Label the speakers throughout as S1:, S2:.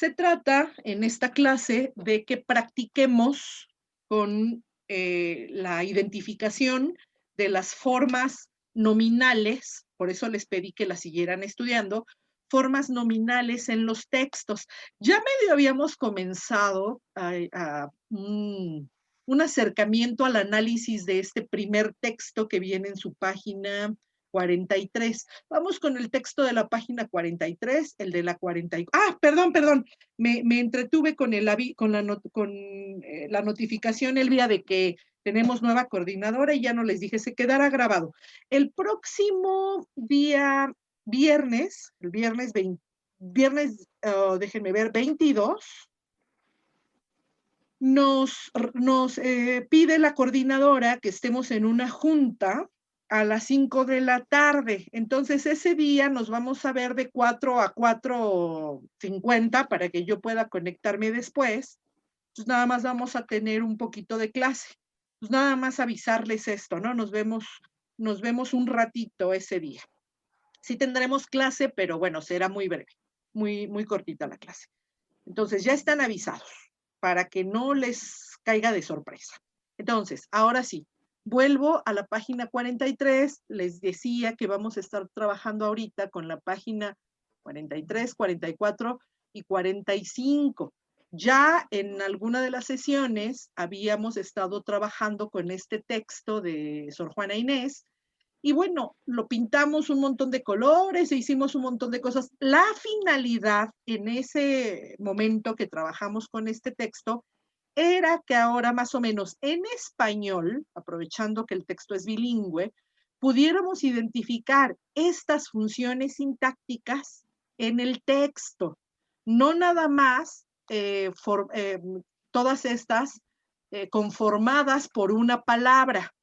S1: Se trata en esta clase de que practiquemos con la identificación de las formas nominales, por eso les pedí que las siguieran estudiando, formas nominales en los textos. Ya medio habíamos comenzado a un acercamiento al análisis de este primer texto que viene en su página 43. Vamos con el texto de la página 43, el de la 44. Perdón, me entretuve con la notificación, Elvia, de que tenemos nueva coordinadora y ya no les dije, se quedará grabado. El próximo día viernes, el viernes 20, déjenme ver, 22, nos pide la coordinadora que estemos en una junta a las 5 de la tarde. Entonces, ese día nos vamos a ver de 4 a 4:50 para que yo pueda conectarme después. Pues nada más vamos a tener un poquito de clase. Pues nada más avisarles esto, ¿no? Nos vemos un ratito ese día. Sí tendremos clase, pero bueno, será muy breve, muy cortita la clase. Entonces, ya están avisados para que no les caiga de sorpresa. Entonces, ahora sí, vuelvo a la página 43. Les decía que vamos a estar trabajando ahorita con la página 43, 44 y 45. Ya en alguna de las sesiones habíamos estado trabajando con este texto de Sor Juana Inés, y bueno, lo pintamos un montón de colores e hicimos un montón de cosas. La finalidad en ese momento que trabajamos con este texto era que ahora más o menos en español, aprovechando que el texto es bilingüe, pudiéramos identificar estas funciones sintácticas en el texto. No nada más todas estas conformadas por una palabra,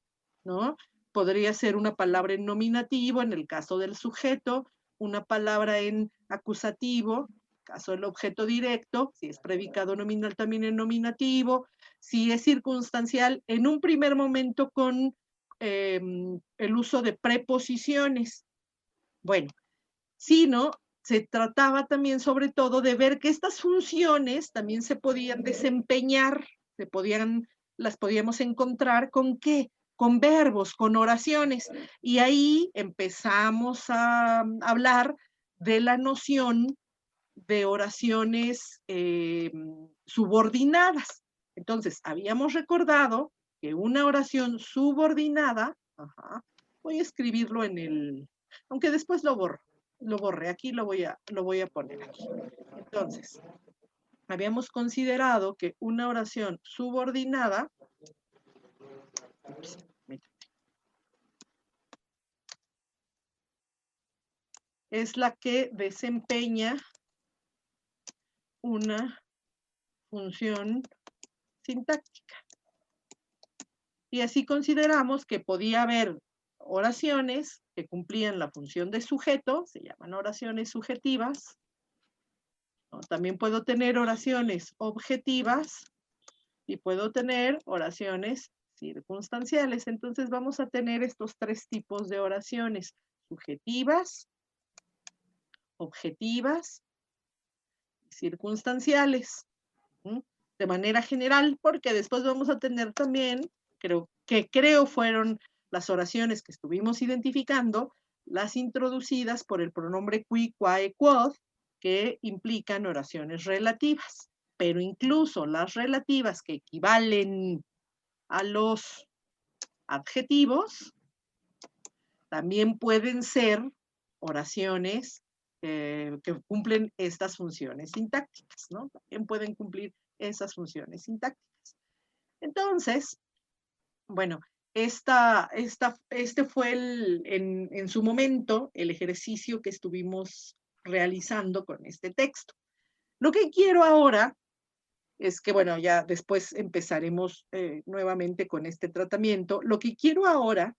S1: ¿no? Podría ser una palabra en nominativo, en el caso del sujeto, una palabra en acusativo, caso del objeto directo, si es predicado nominal también en nominativo, si es circunstancial, en un primer momento con el uso de preposiciones. Bueno, sino se trataba también sobre todo de ver que estas funciones también se podían desempeñar, las podíamos encontrar ¿con qué? Con verbos, con oraciones. Y ahí empezamos a hablar de la noción de oraciones subordinadas. Entonces, habíamos recordado que una oración subordinada, voy a escribirlo aunque después lo borré, aquí lo voy a poner aquí. Entonces, habíamos considerado que una oración subordinada, es la que desempeña una función sintáctica. Y así consideramos que podía haber oraciones que cumplían la función de sujeto, se llaman oraciones subjetivas. ¿No? También puedo tener oraciones objetivas y puedo tener oraciones circunstanciales. Entonces vamos a tener estos tres tipos de oraciones: subjetivas, objetivas y circunstanciales. De manera general, porque después vamos a tener también, creo fueron las oraciones que estuvimos identificando, las introducidas por el pronombre qui, quae, quod, que implican oraciones relativas. Pero incluso las relativas que equivalen a los adjetivos, también pueden ser oraciones que cumplen estas funciones sintácticas, ¿no? También pueden cumplir esas funciones sintácticas. Entonces, bueno, este fue en su momento el ejercicio que estuvimos realizando con este texto. Lo que quiero ahora es que, bueno, ya después empezaremos nuevamente con este tratamiento. Lo que quiero ahora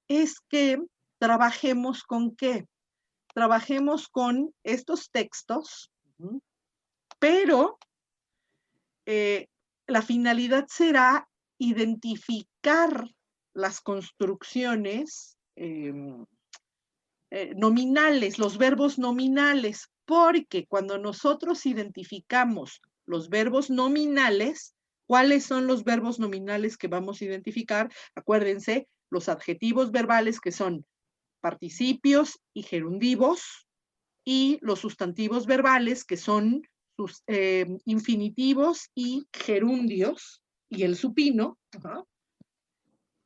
S1: es que trabajemos con qué. Trabajemos con estos textos, pero la finalidad será identificar las construcciones nominales, los verbos nominales. Porque cuando nosotros identificamos los verbos nominales, ¿cuáles son los verbos nominales que vamos a identificar? Acuérdense, los adjetivos verbales que son participios y geruntivos, y los sustantivos verbales que son sus infinitivos y gerundios, y el supino.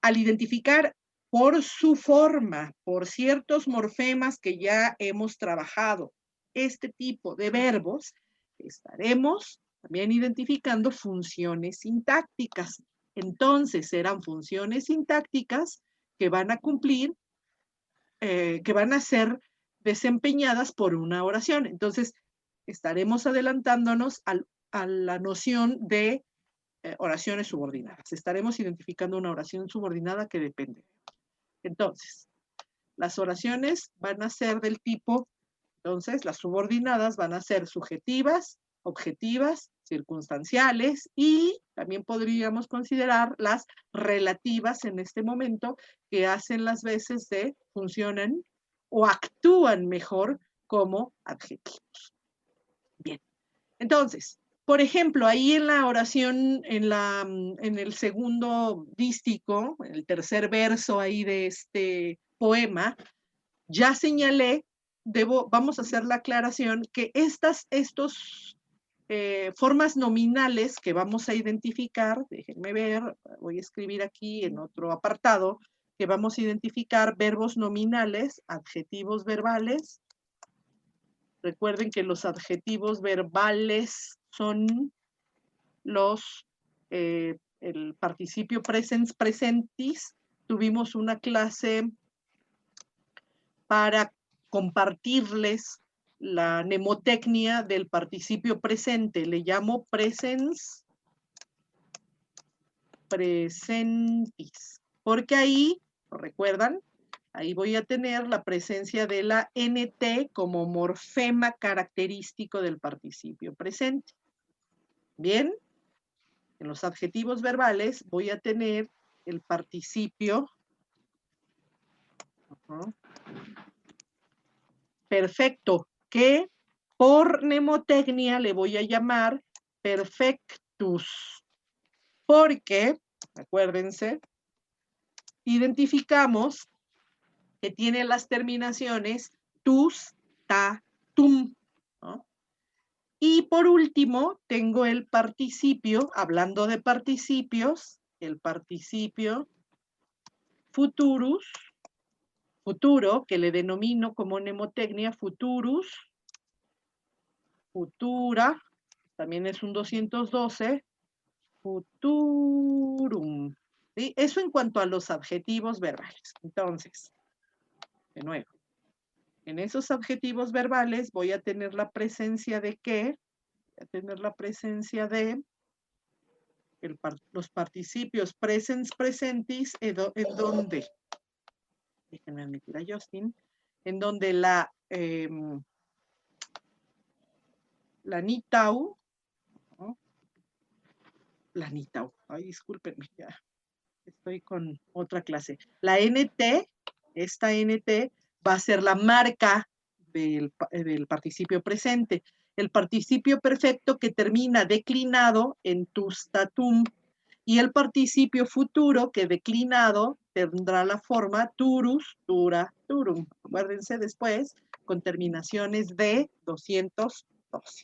S1: Al identificar por su forma, por ciertos morfemas que ya hemos trabajado, este tipo de verbos, estaremos también identificando funciones sintácticas. Entonces, serán funciones sintácticas que van a cumplir, que van a ser desempeñadas por una oración. Entonces, estaremos adelantándonos a la noción de oraciones subordinadas. Estaremos identificando una oración subordinada que depende. Entonces, las oraciones van a ser del tipo, entonces, las subordinadas van a ser subjetivas, objetivas, circunstanciales, y también podríamos considerar las relativas en este momento, que hacen las veces de, funcionan o actúan mejor como adjetivos. Bien, entonces, por ejemplo, ahí en la oración, en el segundo dístico, en el tercer verso ahí de este poema, ya señalé, vamos a hacer la aclaración, que estos formas nominales que vamos a identificar, déjenme ver, voy a escribir aquí en otro apartado, que vamos a identificar verbos nominales, adjetivos verbales. Recuerden que los adjetivos verbales son el participio presens presentis. Tuvimos una clase para compartirles la mnemotecnia del participio presente. Le llamo presens presentis, porque ahí, ¿lo recuerdan? Ahí voy a tener la presencia de la NT como morfema característico del participio presente. Bien, en los adjetivos verbales voy a tener el participio perfecto, que por mnemotecnia le voy a llamar perfectus, porque, acuérdense, identificamos que tiene las terminaciones tus, ta, tum, ¿no? Y por último, tengo el participio, hablando de participios, el participio futurus, futuro, que le denomino como mnemotecnia futurus, futura, también es un 212, futurum. ¿Sí? Eso en cuanto a los adjetivos verbales. Entonces, de nuevo, en esos adjetivos verbales voy a tener la presencia de ¿qué? Voy a tener la presencia de los participios presens presentis, en donde, déjenme admitir a Justin, en donde la nitau, ¿no? La nitau, ay, discúlpenme, ya estoy con otra clase. La NT, esta NT va a ser la marca del participio presente. El participio perfecto que termina declinado en tustatum, y el participio futuro que declinado tendrá la forma turus, tura, turum. Acuérdense después con terminaciones de 212.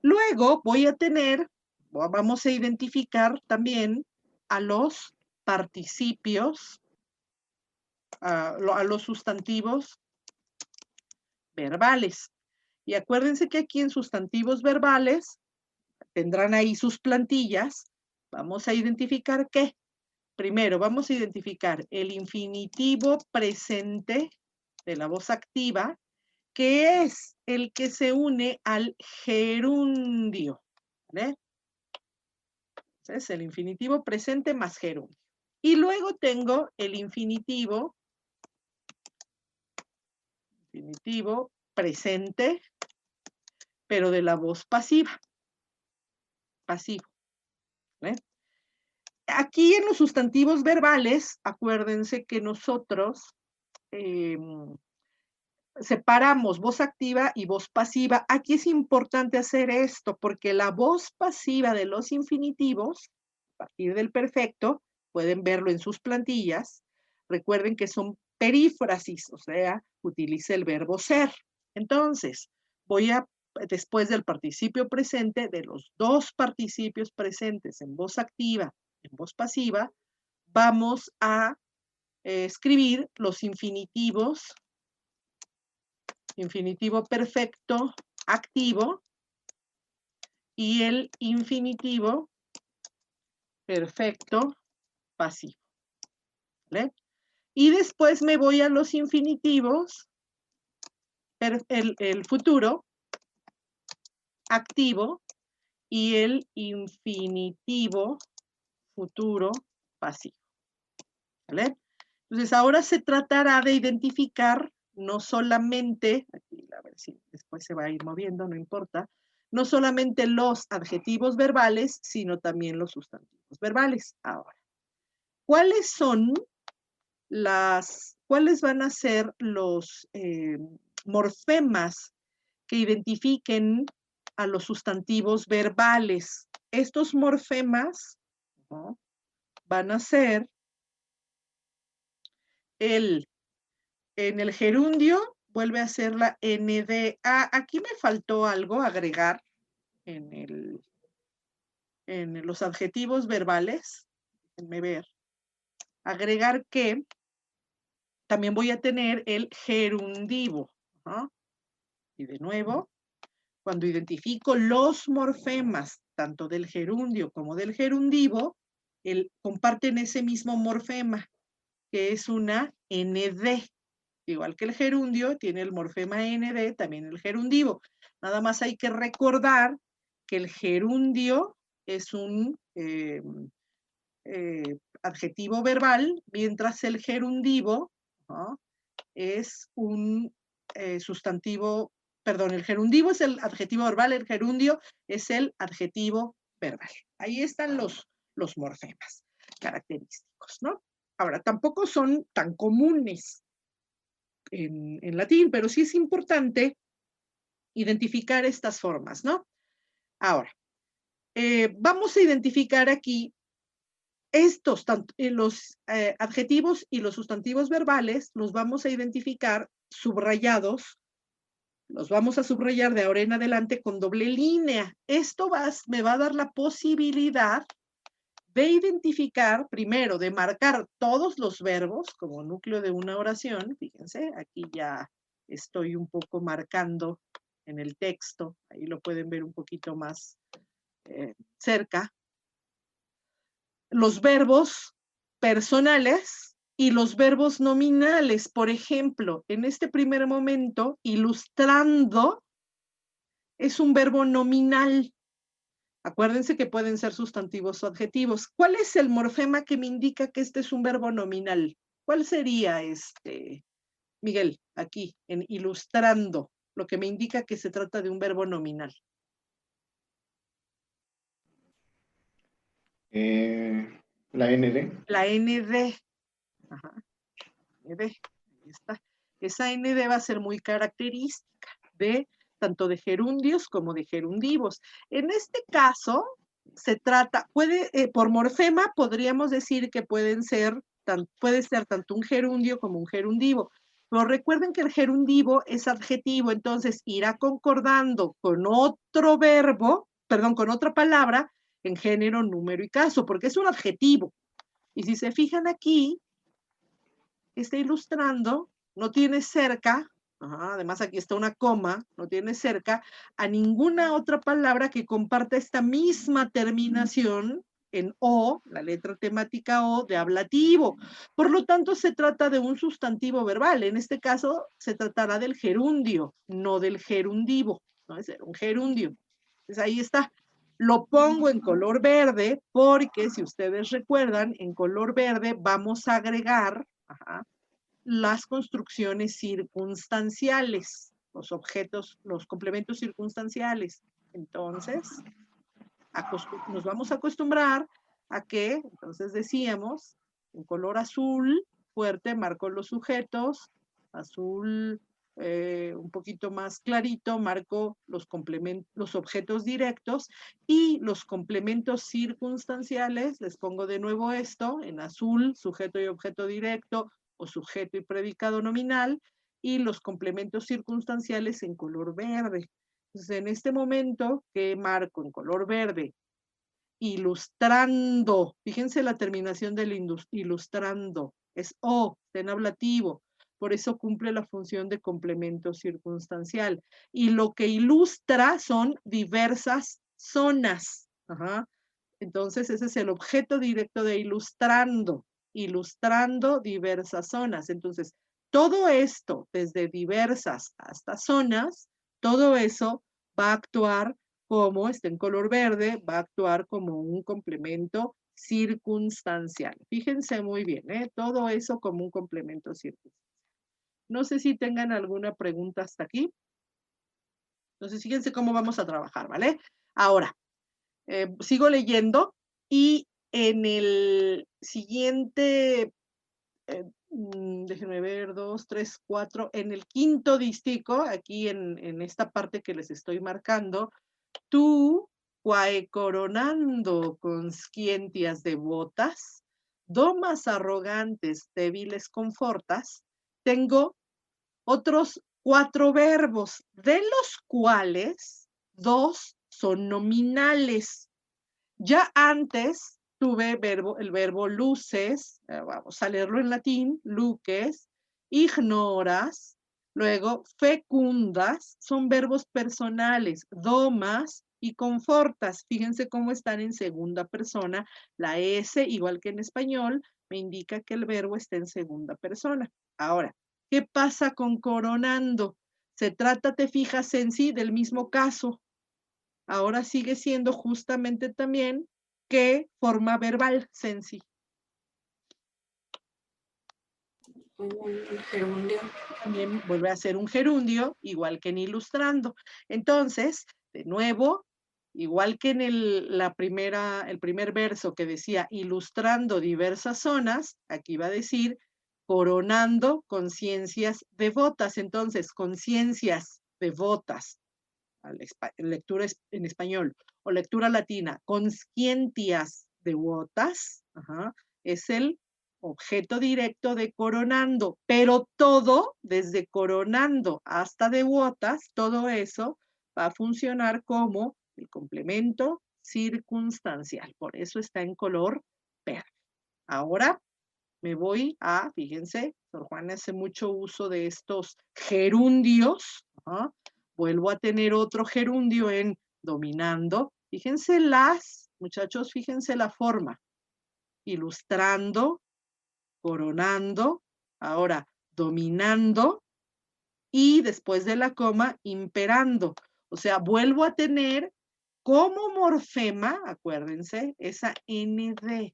S1: Luego voy a tener, vamos a identificar también a los participios, a los sustantivos verbales. Y acuérdense que aquí en sustantivos verbales tendrán ahí sus plantillas. Vamos a identificar ¿qué? Primero, vamos a identificar el infinitivo presente de la voz activa, que es el que se une al gerundio. ¿Vale? Es el infinitivo presente más gerundio. Y luego tengo el infinitivo presente, pero de la voz pasiva. Pasivo. ¿Vale? Aquí en los sustantivos verbales, acuérdense que nosotros separamos voz activa y voz pasiva. Aquí es importante hacer esto porque la voz pasiva de los infinitivos, a partir del perfecto, pueden verlo en sus plantillas. Recuerden que son perífrasis, o sea, utiliza el verbo ser. Entonces, después del participio presente, de los dos participios presentes en voz activa y en voz pasiva, vamos a escribir los infinitivos, infinitivo perfecto activo y el infinitivo perfecto pasivo. ¿Vale? Y después me voy a los infinitivos, el futuro activo y el infinitivo futuro pasivo. ¿Vale? Entonces ahora se tratará de identificar no solamente, aquí a ver si después se va a ir moviendo, no importa, no solamente los adjetivos verbales, sino también los sustantivos verbales. Ahora, ¿cuáles van a ser los morfemas que identifiquen a los sustantivos verbales? Estos morfemas, ¿no?, van a ser en el gerundio, vuelve a ser la ND. Aquí me faltó algo agregar en los adjetivos verbales. Déjenme ver. Agregar que también voy a tener el gerundivo. ¿No? Y de nuevo, cuando identifico los morfemas, tanto del gerundio como del gerundivo, comparten ese mismo morfema, que es una ND. Igual que el gerundio, tiene el morfema ND, también el gerundivo. Nada más hay que recordar que el gerundio es un adjetivo verbal, mientras el gerundivo, ¿no?, es un sustantivo, perdón, el gerundivo es el adjetivo verbal, el gerundio es el adjetivo verbal. Ahí están los morfemas característicos, ¿no? Ahora, tampoco son tan comunes en latín, pero sí es importante identificar estas formas, ¿no? Ahora, vamos a identificar aquí estos, los adjetivos y los sustantivos verbales, los vamos a identificar subrayados, los vamos a subrayar de ahora en adelante con doble línea. Esto me va a dar la posibilidad de identificar, primero, de marcar todos los verbos como núcleo de una oración. Fíjense, aquí ya estoy un poco marcando en el texto, ahí lo pueden ver un poquito más cerca. Los verbos personales y los verbos nominales. Por ejemplo, en este primer momento, ilustrando es un verbo nominal. Acuérdense que pueden ser sustantivos o adjetivos. ¿Cuál es el morfema que me indica que este es un verbo nominal? ¿Cuál sería Miguel, aquí, en ilustrando, lo que me indica que se trata de un verbo nominal?
S2: La ND.
S1: La ND. Ajá. ND. Ahí está. Esa ND va a ser muy característica de tanto de gerundios como de gerundivos. En este caso, se trata, por morfema podríamos decir que puede ser tanto un gerundio como un gerundivo. Pero recuerden que el gerundivo es adjetivo, entonces irá concordando con otro verbo, perdón, con otra palabra en género, número y caso, porque es un adjetivo. Y si se fijan aquí, está ilustrando, no tiene cerca, además aquí está una coma, no tiene cerca a ninguna otra palabra que comparta esta misma terminación en O, la letra temática O de ablativo. Por lo tanto, se trata de un sustantivo verbal. En este caso, se tratará del gerundio, no del gerundivo. ¿No? Es un gerundio. Entonces, ahí está. Lo pongo en color verde porque, si ustedes recuerdan, en color verde vamos a agregar las construcciones circunstanciales, los objetos, los complementos circunstanciales. Entonces, nos vamos a acostumbrar a que, entonces decíamos, en color azul fuerte marco los sujetos, azul un poquito más clarito, marco los los objetos directos y los complementos circunstanciales, les pongo de nuevo esto, en azul, sujeto y objeto directo, o sujeto y predicado nominal, y los complementos circunstanciales en color verde. Entonces, en este momento que marco en color verde, ilustrando, fíjense la terminación del ilustrando, es O, está en ablativo, por eso cumple la función de complemento circunstancial. Y lo que ilustra son diversas zonas. Ajá. Entonces, ese es el objeto directo de ilustrando, ilustrando diversas zonas. Entonces, todo esto, desde diversas hasta zonas, todo eso va a actuar como, está en color verde, va a actuar como un complemento circunstancial. Fíjense muy bien, ¿eh? Todo eso como un complemento circunstancial. No sé si tengan alguna pregunta hasta aquí. Entonces, fíjense cómo vamos a trabajar, ¿vale? Ahora, sigo leyendo y en el siguiente, déjenme ver, 2, 3, 4, en el quinto dístico, aquí en esta parte que les estoy marcando, tú, quae coronando conscientias devotas, domas arrogantes, débiles confortas, tengo otros 4 verbos, de los cuales 2 son nominales. Ya antes tuve el verbo luces, vamos a leerlo en latín, luces, ignoras, luego fecundas, son verbos personales, domas y confortas. Fíjense cómo están en segunda persona. La S, igual que en español, me indica que el verbo está en segunda persona. Ahora, ¿qué pasa con coronando? Se trata, te fijas en sí, del mismo caso. Ahora sigue siendo justamente también ¿qué forma verbal, Sensi?
S3: Un gerundio.
S1: También vuelve a ser un gerundio, igual que en ilustrando. Entonces, de nuevo, igual que en el primer verso que decía ilustrando diversas zonas, aquí va a decir coronando conciencias devotas. Entonces, conciencias devotas, lectura en español o lectura latina, conscientias devotas, es el objeto directo de coronando, pero todo, desde coronando hasta devotas, todo eso va a funcionar como el complemento circunstancial. Por eso está en color verde. Ahora me voy a, fíjense, Sor Juana hace mucho uso de estos gerundios. Vuelvo a tener otro gerundio en dominando. Fíjense muchachos, fíjense la forma. Ilustrando, coronando, ahora dominando y después de la coma, imperando. O sea, vuelvo a tener como morfema, acuérdense, esa ND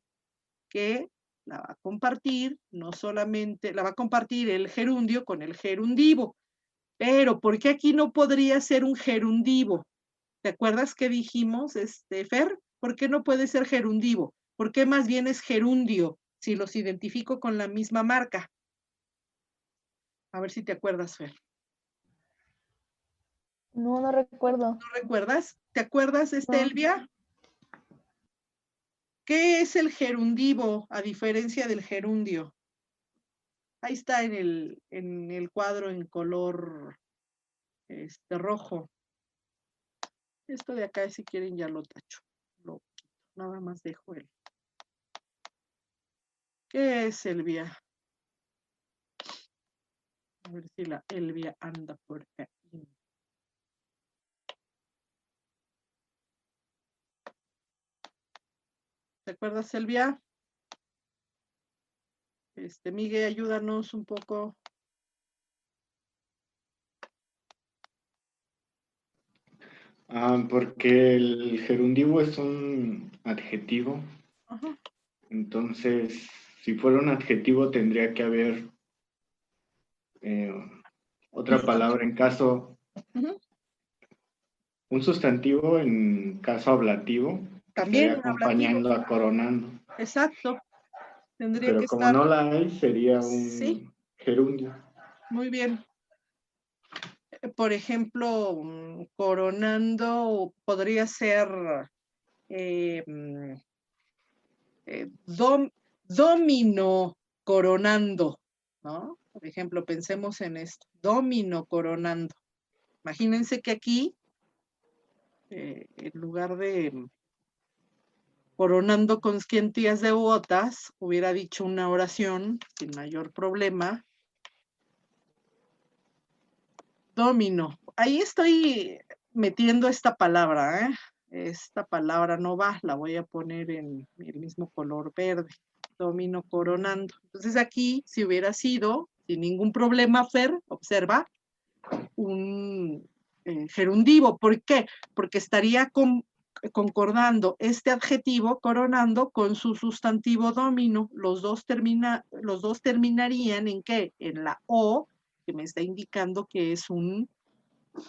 S1: que la va a compartir, no solamente, la va a compartir el gerundio con el gerundivo. Pero, ¿por qué aquí no podría ser un gerundivo? ¿Te acuerdas que dijimos, Fer? ¿Por qué no puede ser gerundivo? ¿Por qué más bien es gerundio si los identifico con la misma marca? A ver si te acuerdas, Fer.
S4: No, no recuerdo.
S1: ¿No recuerdas? ¿Te acuerdas, Elvia? ¿Qué es el gerundivo a diferencia del gerundio? Ahí está en el cuadro en color rojo. Esto de acá, si quieren, ya lo tacho. Nada más dejo el. ¿Qué es Elvia? A ver si la Elvia anda por aquí. ¿Te acuerdas, Elvia? Miguel, ayúdanos un poco.
S2: Porque el gerundivo es un adjetivo.
S1: Ajá.
S2: Entonces, si fuera un adjetivo, tendría que haber otra palabra en caso, un sustantivo en caso ablativo, que
S1: También
S2: estaría acompañando a coronando.
S1: Exacto. Tendría
S2: Pero
S1: que
S2: como
S1: estar.
S2: no la hay, sería
S1: Sí.
S2: un gerundio.
S1: Muy bien. por ejemplo, coronando podría ser domino coronando, ¿no? Por ejemplo, pensemos en esto, domino coronando. Imagínense que aquí, en lugar de coronando con scientías devotas, hubiera dicho una oración sin mayor problema. Domino. Ahí estoy metiendo esta palabra, ¿eh? Esta palabra no va, la voy a poner en el mismo color verde. Domino coronando. Entonces aquí, si hubiera sido, sin ningún problema, Fer, observa, un gerundivo. ¿Por qué? Porque estaría concordando este adjetivo coronando con su sustantivo domino. Los dos terminarían en ¿qué? En la O, que me está indicando que es un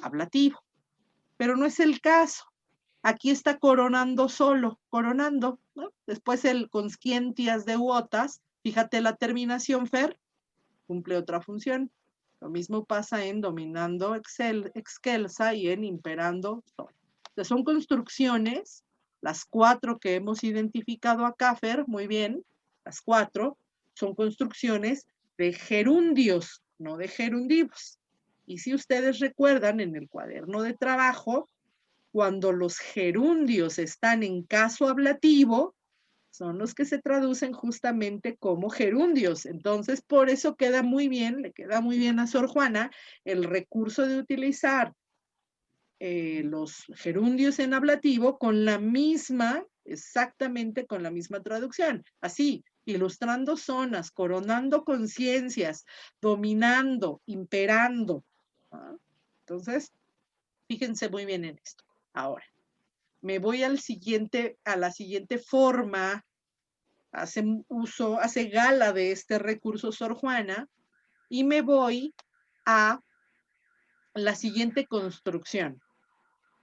S1: ablativo. Pero no es el caso. Aquí está coronando solo, coronando, ¿no? Después el conscientias de uotas, fíjate la terminación, Fer, cumple otra función. Lo mismo pasa en dominando excelsa y en imperando sol. Entonces son construcciones, las 4 que hemos identificado acá, Fer, muy bien, las 4 son construcciones de gerundios, no de gerundivos. Y si ustedes recuerdan en el cuaderno de trabajo, cuando los gerundios están en caso ablativo, son los que se traducen justamente como gerundios. Entonces, por eso queda muy bien, le queda muy bien a Sor Juana el recurso de utilizar los gerundios en ablativo con la misma, exactamente con la misma traducción. Así, ilustrando zonas, coronando conciencias, dominando, imperando. ¿Ah? Entonces, fíjense muy bien en esto. Ahora, me voy a la siguiente forma, hace gala de este recurso Sor Juana, y me voy a la siguiente construcción,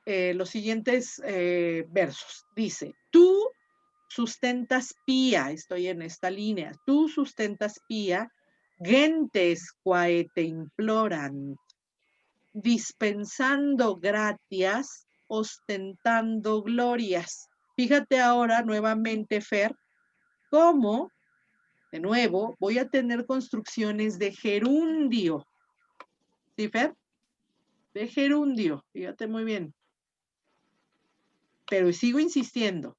S1: los siguientes versos. Dice, tú sustentas pía, estoy en esta línea, tú sustentas pía, gentes quae te imploran, dispensando gratias, ostentando glorias. Fíjate ahora nuevamente, Fer, cómo, de nuevo, voy a tener construcciones de gerundio. ¿Sí, Fer? De gerundio, fíjate muy bien. Pero sigo insistiendo.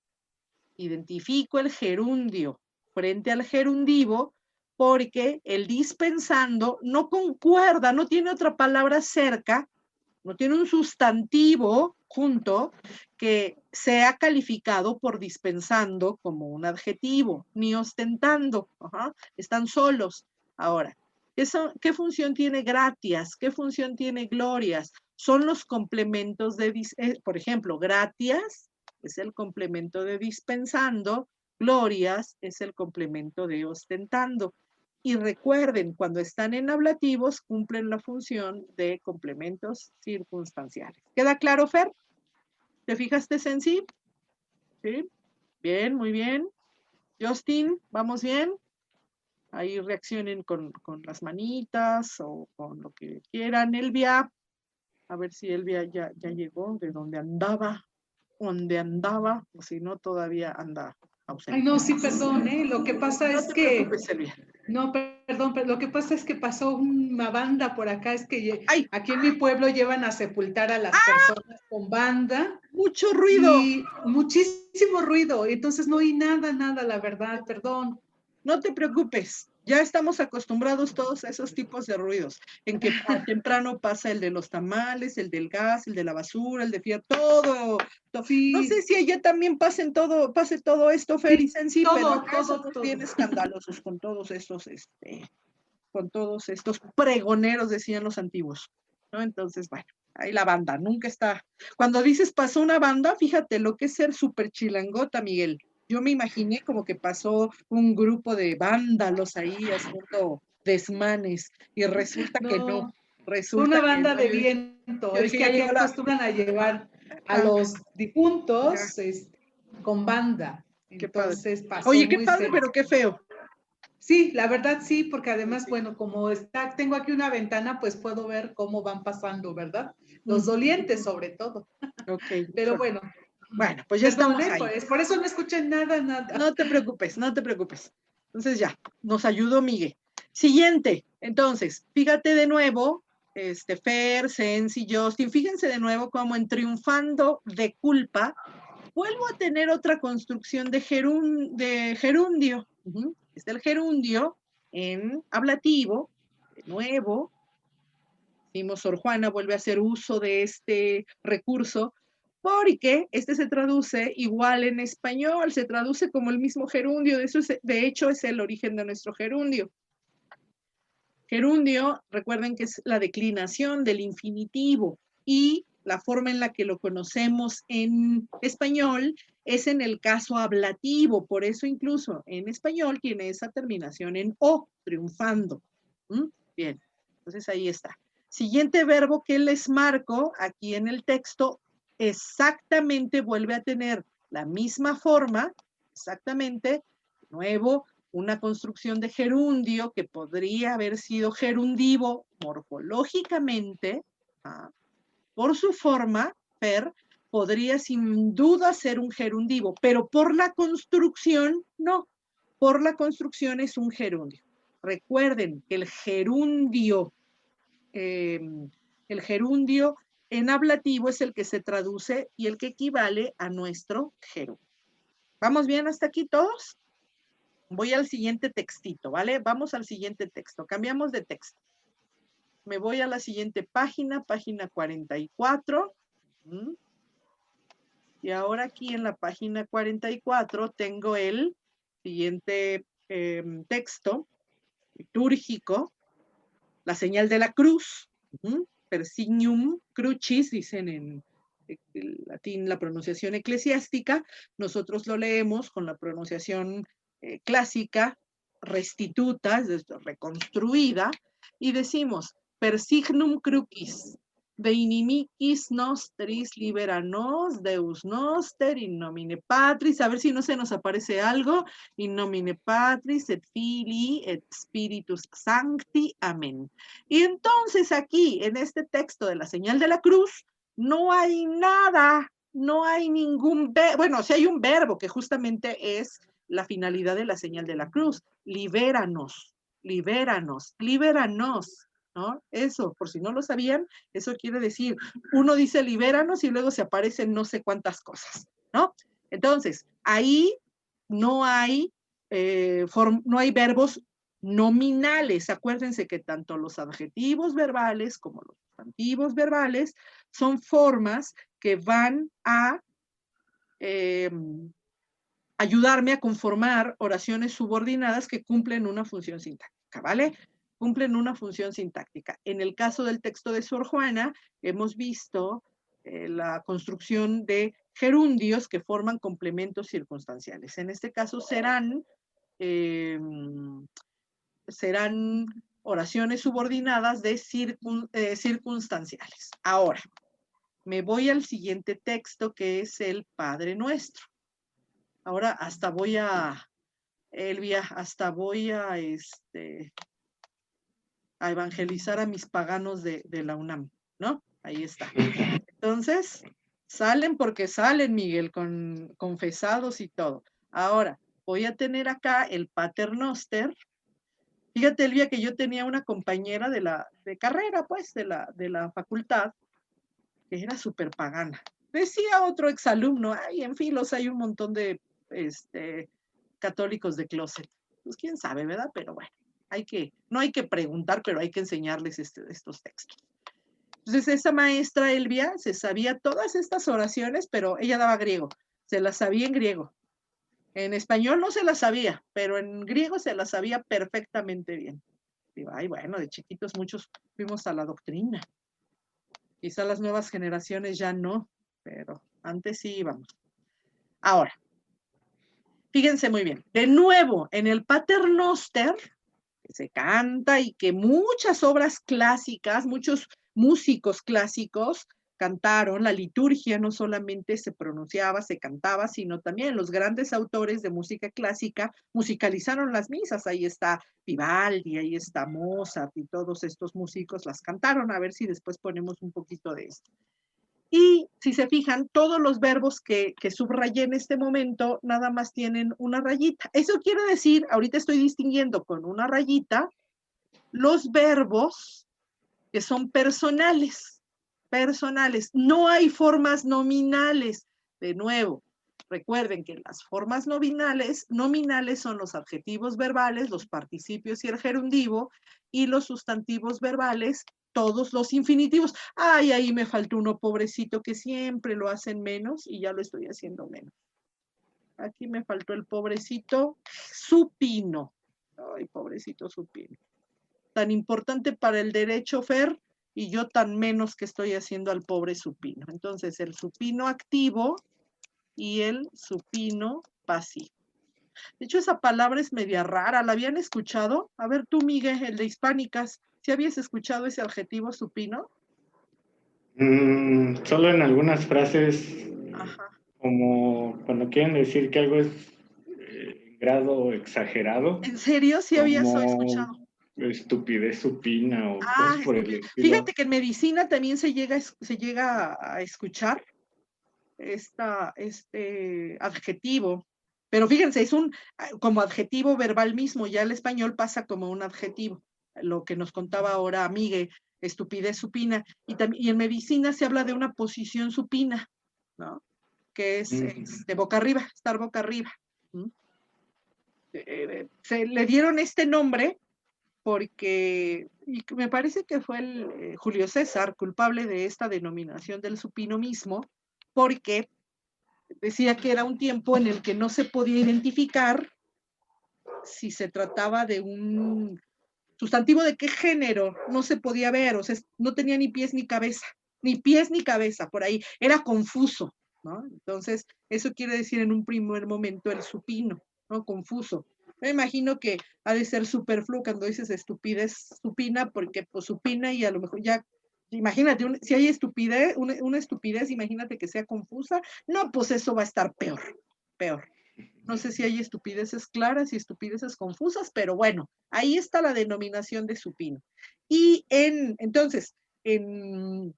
S1: Identifico el gerundio frente al gerundivo porque el dispensando no concuerda, no tiene otra palabra cerca, no tiene un sustantivo junto que sea calificado por dispensando como un adjetivo, ni ostentando. Ajá, están solos. Ahora, ¿qué función tiene gratias? ¿Qué función tiene glorias? Son los complementos de, por ejemplo, gratias es el complemento de dispensando, glorias es el complemento de ostentando. Y recuerden, cuando están en ablativos, cumplen la función de complementos circunstanciales. ¿Queda claro, Fer? ¿Te fijaste, Sensi? ¿Sí? Bien, muy bien. Justin, ¿vamos bien? Ahí reaccionen con las manitas o con lo que quieran. Elvia, a ver si Elvia ya llegó de donde andaba, o si no, todavía anda ausente.
S4: Ay, no, sí, perdón, Lo que pasa es que...
S1: No te preocupes, Elvia.
S4: No, perdón, pero lo que pasa es que pasó una banda por acá, es que aquí en mi pueblo llevan a sepultar a las personas con banda.
S1: Mucho ruido.
S4: Y muchísimo ruido, entonces no oí nada, la verdad, perdón.
S1: No te preocupes, ya estamos acostumbrados todos a esos tipos de ruidos, en que temprano pasa el de los tamales, el del gas, el de la basura, el de fierro, todo. Sí. No sé si allá también pase todo esto, Fer y Sensi, pero acá somos bien escandalosos con todos estos pregoneros, decían los antiguos, ¿no? Entonces, bueno, ahí la banda, nunca está. Cuando dices pasó una banda, fíjate lo que es ser súper chilangota, Miguel. Yo me imaginé como que pasó un grupo de vándalos ahí haciendo desmanes y resulta que no. Resulta
S4: una banda
S1: que no.
S4: de viento, es que aquí acostumbran a llevar a los difuntos con banda.
S1: Qué padre.
S4: Entonces pasó.
S1: Oye, qué padre, pero qué feo.
S4: Sí, la verdad sí, porque además, bueno, como tengo aquí una ventana, pues puedo ver cómo van pasando, ¿verdad? Los dolientes sobre todo.
S1: Ok.
S4: Pero bueno.
S1: Bueno, pues ya estamos ahí.
S4: Por eso no escuché nada.
S1: No te preocupes, no te preocupes. Entonces ya, nos ayudó Miguel. Siguiente, entonces, fíjate de nuevo, Fer, Sensi, Justin, fíjense de nuevo cómo en Triunfando de Culpa, vuelvo a tener otra construcción de gerundio. Está el gerundio en ablativo, de nuevo. Sor Juana vuelve a hacer uso de este recurso porque este se traduce igual en español, se traduce como el mismo gerundio, de hecho es el origen de nuestro gerundio. Gerundio, recuerden que es la declinación del infinitivo y la forma en la que lo conocemos en español es en el caso ablativo, por eso incluso en español tiene esa terminación en O, triunfando. Bien, entonces ahí está. Siguiente verbo que les marco aquí en el texto, exactamente vuelve a tener la misma forma, exactamente, de nuevo, una construcción de gerundio que podría haber sido gerundivo morfológicamente, por su forma, Fer, podría sin duda ser un gerundivo, pero por la construcción, no. Por la construcción es un gerundio. Recuerden que el gerundio en ablativo es el que se traduce y el que equivale a nuestro gerundio. ¿Vamos bien hasta aquí todos? Voy al siguiente textito, ¿vale? Vamos al siguiente texto. Cambiamos de texto. Me voy a la siguiente página, página 44. Y ahora aquí en la página 44 tengo el siguiente texto litúrgico, la señal de la cruz. Persignum crucis, dicen en latín la pronunciación eclesiástica. Nosotros lo leemos con la pronunciación clásica, restituta, es decir, reconstruida, y decimos, persignum crucis, de inimicis nostris libera nos, Deus noster, in nomine Patris, a ver si no se nos aparece algo, in nomine Patris, et Filii, et Spiritus Sancti, amén. Y entonces aquí, en este texto de la señal de la cruz, no hay nada, no hay ningún verbo, bueno, sí hay un verbo que justamente es la finalidad de la señal de la cruz, libéranos, libéranos, libéranos, ¿no? Eso, por si no lo sabían, eso quiere decir, uno dice libéranos y luego se aparecen no sé cuántas cosas, ¿no? Entonces, ahí no hay verbos nominales. Acuérdense que tanto los adjetivos verbales como los sustantivos verbales son formas que van a ayudarme a conformar oraciones subordinadas que cumplen una función sintáctica, ¿vale? Cumplen una función sintáctica. En el caso del texto de Sor Juana, hemos visto la construcción de gerundios que forman complementos circunstanciales. En este caso serán oraciones subordinadas de circunstanciales. Ahora, me voy al siguiente texto que es el Padre Nuestro. Ahora hasta voy a, Elvia, hasta voy a evangelizar a mis paganos de la UNAM, ¿no? Ahí está. Entonces, salen porque salen, Miguel, confesados y todo. Ahora, voy a tener acá el Pater Noster. Fíjate, Elvia, que yo tenía una compañera de carrera, pues, de la facultad, que era súper pagana. Decía otro exalumno, ay, en Filos hay un montón de católicos de closet. Pues quién sabe, ¿verdad? Pero bueno, no hay que preguntar, pero hay que enseñarles estos textos. Entonces, esa maestra, Elvia, se sabía todas estas oraciones, pero ella daba griego, se las sabía en griego. En español no se las sabía, pero en griego se las sabía perfectamente bien. Digo, ay, bueno, de chiquitos muchos fuimos a la doctrina. Quizá las nuevas generaciones ya no, pero antes sí íbamos. Ahora, fíjense muy bien. De nuevo, en el Pater Noster, que se canta y que muchas obras clásicas, muchos músicos clásicos cantaron, la liturgia no solamente se pronunciaba, se cantaba, sino también los grandes autores de música clásica musicalizaron las misas. Ahí está Vivaldi, ahí está Mozart y todos estos músicos las cantaron. A ver si después ponemos un poquito de esto. Y si se fijan, todos los verbos que subrayé en este momento nada más tienen una rayita. Eso quiere decir, ahorita estoy distinguiendo con una rayita los verbos que son personales. No hay formas nominales. De nuevo, recuerden que las formas nominales son los adjetivos verbales, los participios y el gerundivo, y los sustantivos verbales, todos los infinitivos. Ay, ahí me faltó uno, pobrecito, que siempre lo hacen menos y ya lo estoy haciendo menos. Aquí me faltó el pobrecito supino. Ay, pobrecito supino. Tan importante para el derecho, Fer, y yo tan menos que estoy haciendo al pobre supino. Entonces, el supino activo y el supino pasivo. De hecho, esa palabra es media rara. ¿La habían escuchado? A ver tú, Miguel, el de Hispánicas, ¿sí habías escuchado ese adjetivo supino?
S2: Solo en algunas frases,
S1: Ajá.
S2: como cuando quieren decir que algo es grado exagerado.
S1: ¿En serio? ¿Sí habías escuchado?
S2: Estupidez supina o cosas por el estilo.
S1: Fíjate que en medicina también se llega a escuchar este adjetivo, pero fíjense, es como adjetivo verbal mismo, ya el español pasa como un adjetivo, lo que nos contaba ahora Miguel, estupidez supina, y en medicina se habla de una posición supina, ¿no? Que es de boca arriba, estar boca arriba. Se le dieron este nombre porque, y me parece que fue el Julio César culpable de esta denominación del supino mismo, porque decía que era un tiempo en el que no se podía identificar si se trataba de un sustantivo de qué género, no se podía ver, o sea, no tenía ni pies ni cabeza, por ahí, era confuso, ¿no? Entonces, eso quiere decir en un primer momento el supino, ¿no? Confuso. Me imagino que ha de ser superfluo cuando dices estupidez supina, porque pues supina y a lo mejor ya, imagínate, si hay estupidez, una estupidez, imagínate que sea confusa, no, pues eso va a estar peor. No sé si hay estupideces claras y estupideces confusas, pero bueno, ahí está la denominación de supino. Y entonces, en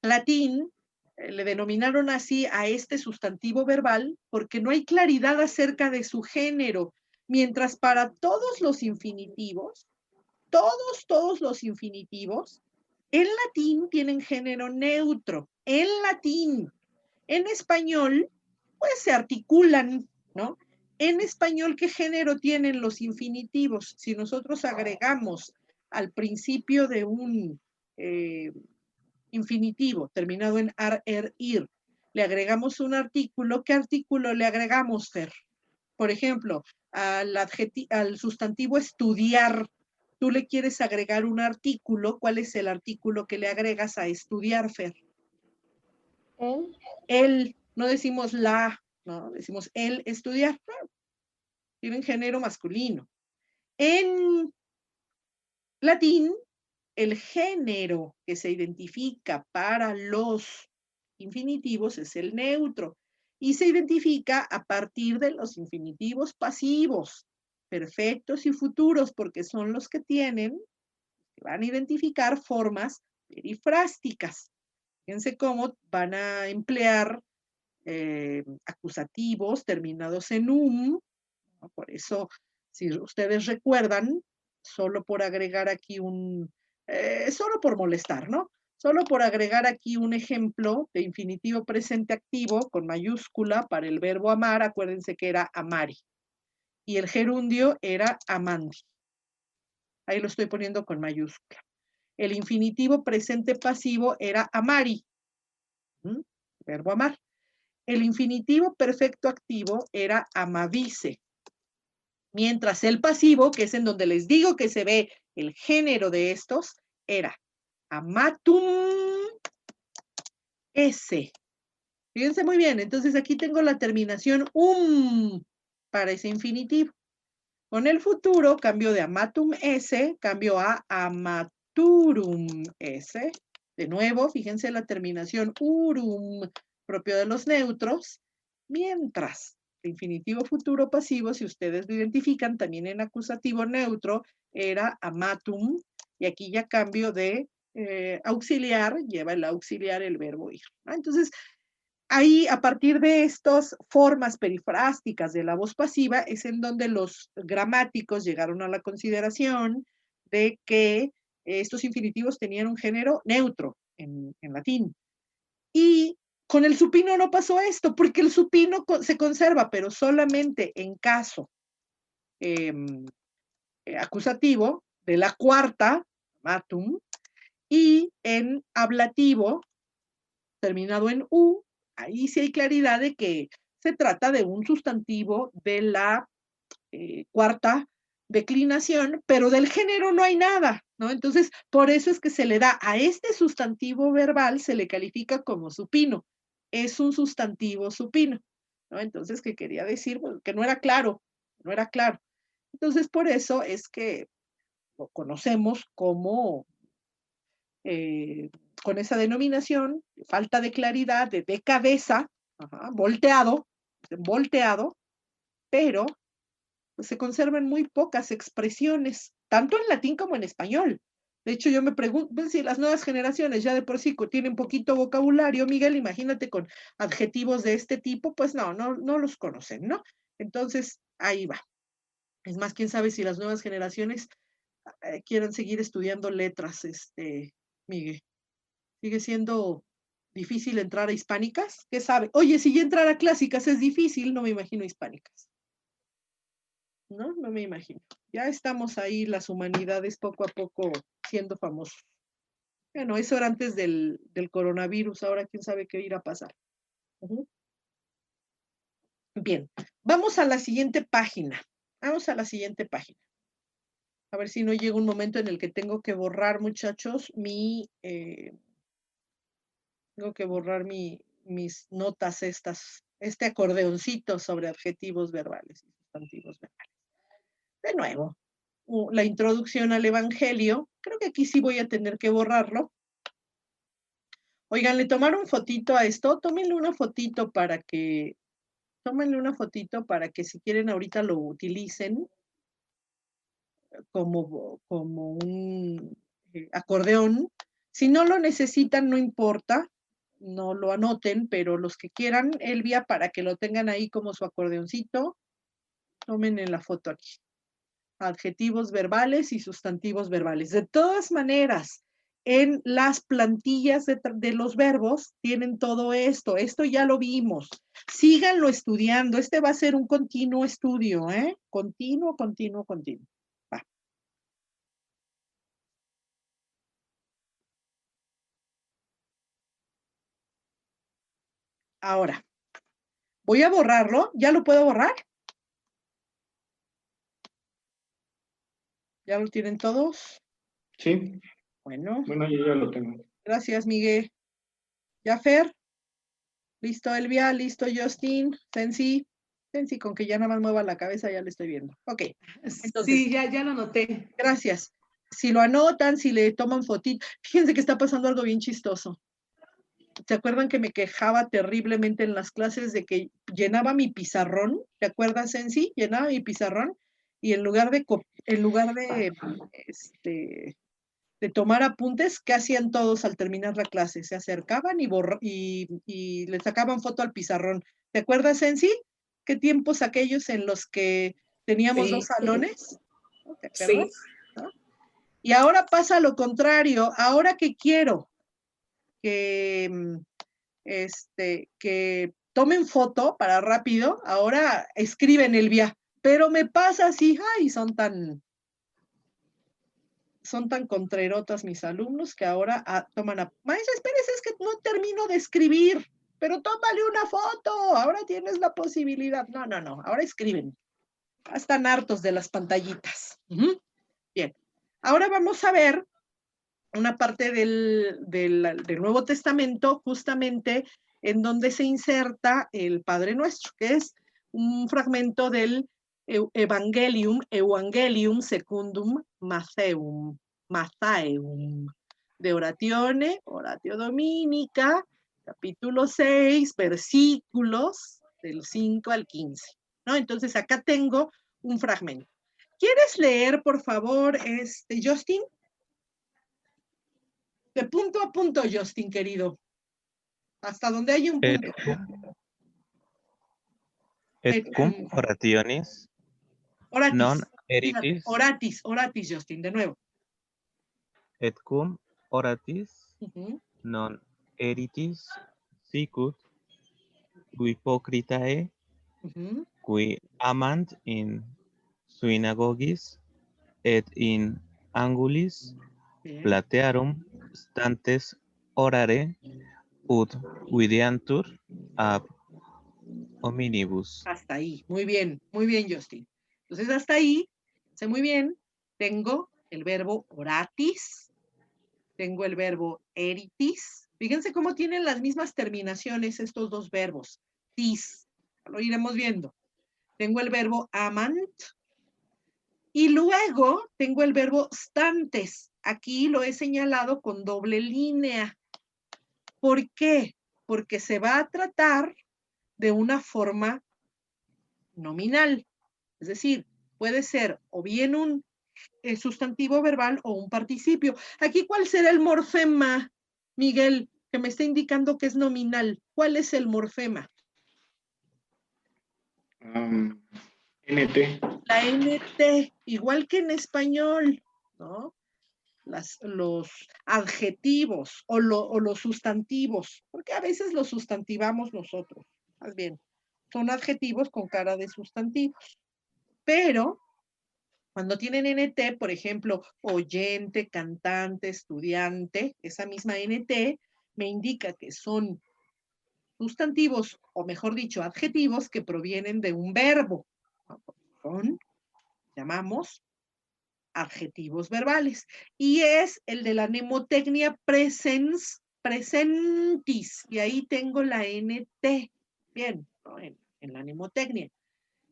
S1: latín, le denominaron así a este sustantivo verbal porque no hay claridad acerca de su género, mientras para todos los infinitivos, todos los infinitivos, en latín tienen género neutro, en latín. En español, pues se articulan, ¿no? En español, ¿qué género tienen los infinitivos? Si nosotros agregamos al principio de un infinitivo terminado en ar, er, ir, le agregamos un artículo, ¿qué artículo le agregamos, Fer? Por ejemplo, al sustantivo estudiar, tú le quieres agregar un artículo, ¿cuál es el artículo que le agregas a estudiar, Fer? El, no decimos la, no, decimos el estudiar. Tienen género masculino. En latín, el género que se identifica para los infinitivos es el neutro y se identifica a partir de los infinitivos pasivos, perfectos y futuros, porque son los que van a identificar formas perifrásticas. Fíjense cómo van a emplear acusativos terminados en ¿no? Por eso, si ustedes recuerdan, solo por agregar aquí solo por molestar, ¿no? Solo por agregar aquí un ejemplo de infinitivo presente activo con mayúscula para el verbo amar, acuérdense que era amari. Y el gerundio era amandi. Ahí lo estoy poniendo con mayúscula. El infinitivo presente pasivo era amari. Verbo amar. El infinitivo perfecto activo era amavise. Mientras el pasivo, que es en donde les digo que se ve el género de estos, era amatum esse. Fíjense muy bien, entonces aquí tengo la terminación para ese infinitivo. Con el futuro cambio de amatum esse, cambio a amaturum esse, De nuevo, fíjense la terminación urum, propio de los neutros, mientras el infinitivo futuro pasivo, si ustedes lo identifican también en acusativo neutro, era amatum, y aquí ya cambio de auxiliar, lleva el auxiliar el verbo ir. Entonces, ahí, a partir de estas formas perifrásticas de la voz pasiva, es en donde los gramáticos llegaron a la consideración de que estos infinitivos tenían un género neutro en latín. Y con el supino no pasó esto, porque el supino se conserva, pero solamente en caso acusativo de la cuarta, matum, y en ablativo, terminado en u, ahí sí hay claridad de que se trata de un sustantivo de la cuarta declinación, pero del género no hay nada, ¿no? Entonces, por eso es que se le da a este sustantivo verbal, se le califica como supino. Es un sustantivo supino, ¿no? Entonces, ¿qué quería decir? Bueno, que no era claro, no era claro. Entonces, por eso es que lo conocemos como con esa denominación, falta de claridad, de cabeza, volteado, pero pues, se conservan muy pocas expresiones, tanto en latín como en español. De hecho, yo me pregunto si las nuevas generaciones ya de por sí tienen poquito vocabulario, Miguel, imagínate con adjetivos de este tipo, pues no los conocen, ¿no? Entonces, ahí va. Es más, quién sabe si las nuevas generaciones quieran seguir estudiando letras, Miguel. Sigue siendo difícil entrar a hispánicas, ¿qué sabe? Oye, si ya entrar a clásicas es difícil, no me imagino hispánicas. No me imagino. Ya estamos ahí, las humanidades poco a poco siendo famosos. Bueno, eso era antes del coronavirus, ahora quién sabe qué irá a pasar. Bien, vamos a la siguiente página. Vamos a la siguiente página. A ver si no llega un momento en el que tengo que borrar, muchachos, tengo que borrar mis notas este acordeoncito sobre adjetivos verbales y sustantivos verbales. De nuevo, la introducción al Evangelio. Creo que aquí sí voy a tener que borrarlo. Oigan, ¿le tomaron fotito a esto? Tómenle una fotito para que si quieren ahorita lo utilicen como un acordeón. Si no lo necesitan, no importa, no lo anoten, pero los que quieran, Elvia, para que lo tengan ahí como su acordeoncito, tomen en la foto aquí. Adjetivos verbales y sustantivos verbales. De todas maneras, en las plantillas de los verbos tienen todo esto. Esto ya lo vimos. Síganlo estudiando. Este va a ser un continuo estudio, ¿eh? Continuo. Va. Ahora, voy a borrarlo. ¿Ya lo puedo borrar? ¿Ya lo tienen todos?
S2: Sí.
S1: Bueno,
S2: yo ya lo tengo.
S1: Gracias, Miguel. ¿Ya, Fer? ¿Listo, Elvia? ¿Listo, Justin? Sensi, con que ya nada más mueva la cabeza, ya le estoy viendo. Ok.
S4: Entonces, sí, ya lo noté.
S1: Gracias. Si lo anotan, si le toman fotito. Fíjense que está pasando algo bien chistoso. ¿Se acuerdan que me quejaba terriblemente en las clases de que llenaba mi pizarrón? ¿Te acuerdas, Sensi? Llenaba mi pizarrón y en lugar de tomar apuntes, ¿qué hacían todos al terminar la clase? Se acercaban y le sacaban foto al pizarrón. ¿Te acuerdas, Sensi? ¿Qué tiempos aquellos en los que teníamos dos salones? ¿Te acuerdas?
S3: Sí.
S1: ¿No? Y ahora pasa lo contrario. Ahora que quiero que tomen foto para rápido, ahora escriben el vía. Pero me pasa así, ay, son tan contrerotas mis alumnos que ahora toman maestra, espérese, es que no termino de escribir, pero tómale una foto, ahora tienes la posibilidad. No, ahora escriben. Están hartos de las pantallitas. Bien, ahora vamos a ver una parte del Nuevo Testamento, justamente en donde se inserta el Padre Nuestro, que es un fragmento del Evangelium Secundum Mathaeum, de Oratione, Oratio Dominica, capítulo 6, versículos del 5 al 15, ¿no? Entonces acá tengo un fragmento. ¿Quieres leer, por favor, Justin? De punto a punto, Justin, querido. Hasta donde hay un punto.
S5: Et cum orationis
S1: Oratis.
S5: non
S1: Fíjate,
S5: eritis.
S1: Oratis, Justin, de nuevo.
S5: Et cum oratis non eritis sicut hypocritae qui amant in synagogis et in angulis platearum stantes orare ut videantur ab hominibus.
S1: Hasta ahí, muy bien, Justin. Entonces hasta ahí, sé muy bien, tengo el verbo oratis, tengo el verbo eritis. Fíjense cómo tienen las mismas terminaciones estos dos verbos. Tis, lo iremos viendo. Tengo el verbo amant y luego tengo el verbo stantes. Aquí lo he señalado con doble línea. ¿Por qué? Porque se va a tratar de una forma nominal. Es decir, puede ser o bien un sustantivo verbal o un participio. Aquí, ¿cuál será el morfema, Miguel, que me está indicando que es nominal? ¿Cuál es el morfema?
S2: NT.
S1: La NT, igual que en español, ¿no? Los adjetivos o los sustantivos, porque a veces los sustantivamos nosotros, más bien, son adjetivos con cara de sustantivos. Pero cuando tienen NT, por ejemplo, oyente, cantante, estudiante, esa misma NT me indica que son sustantivos, o mejor dicho, adjetivos que provienen de un verbo. Son, llamamos, adjetivos verbales. Y es el de la mnemotecnia presens, presentis. Y ahí tengo la NT. Bien, ¿no? en la mnemotecnia.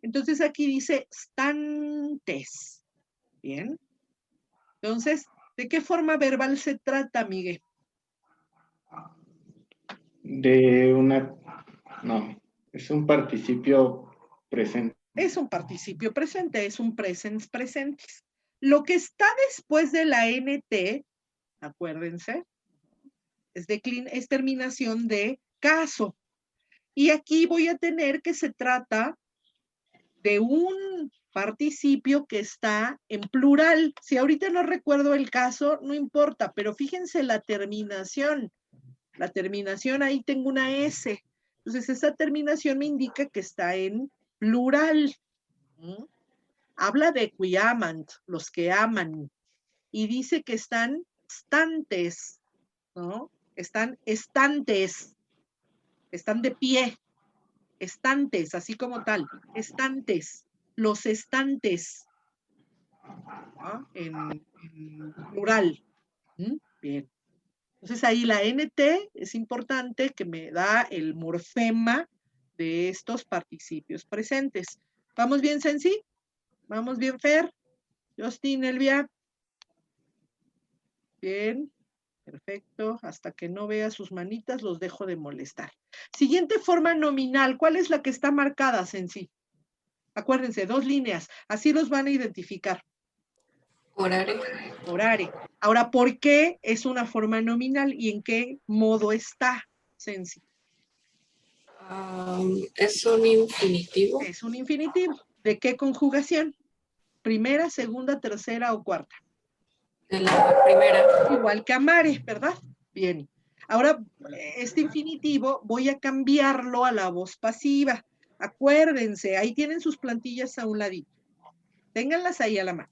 S1: Entonces aquí dice stantes. Bien. Entonces, ¿de qué forma verbal se trata, Miguel?
S2: No, es un participio presente.
S1: Es un participio presente, es un presens presentis. Lo que está después de la NT, acuérdense, es terminación de caso. Y aquí voy a tener que se trata de un participio que está en plural. Si ahorita no recuerdo el caso, no importa, pero fíjense la terminación. La terminación, ahí tengo una S. Entonces, esa terminación me indica que está en plural. Habla de qui amant, los que aman. Y dice que están estantes, ¿no? Están estantes, están de pie. Estantes, así como tal, estantes, los estantes, ¿no? en plural. Bien. Entonces ahí la NT es importante que me da el morfema de estos participios presentes. ¿Vamos bien, Sensi? ¿Vamos bien, Fer? Justin, Elvia. Bien. Perfecto, hasta que no vea sus manitas los dejo de molestar. Siguiente forma nominal, ¿cuál es la que está marcada, Sensi? Acuérdense, 2 líneas, así los van a identificar.
S3: Orare.
S1: Orare. Ahora, ¿por qué es una forma nominal y en qué modo está, Sensi?
S3: Es un infinitivo.
S1: Es un infinitivo. ¿De qué conjugación? ¿Primera, segunda, tercera o cuarta?
S3: De la primera.
S1: Igual que amare, ¿verdad? Bien. Ahora, este infinitivo voy a cambiarlo a la voz pasiva. Acuérdense, ahí tienen sus plantillas a un ladito. Ténganlas ahí a la mano.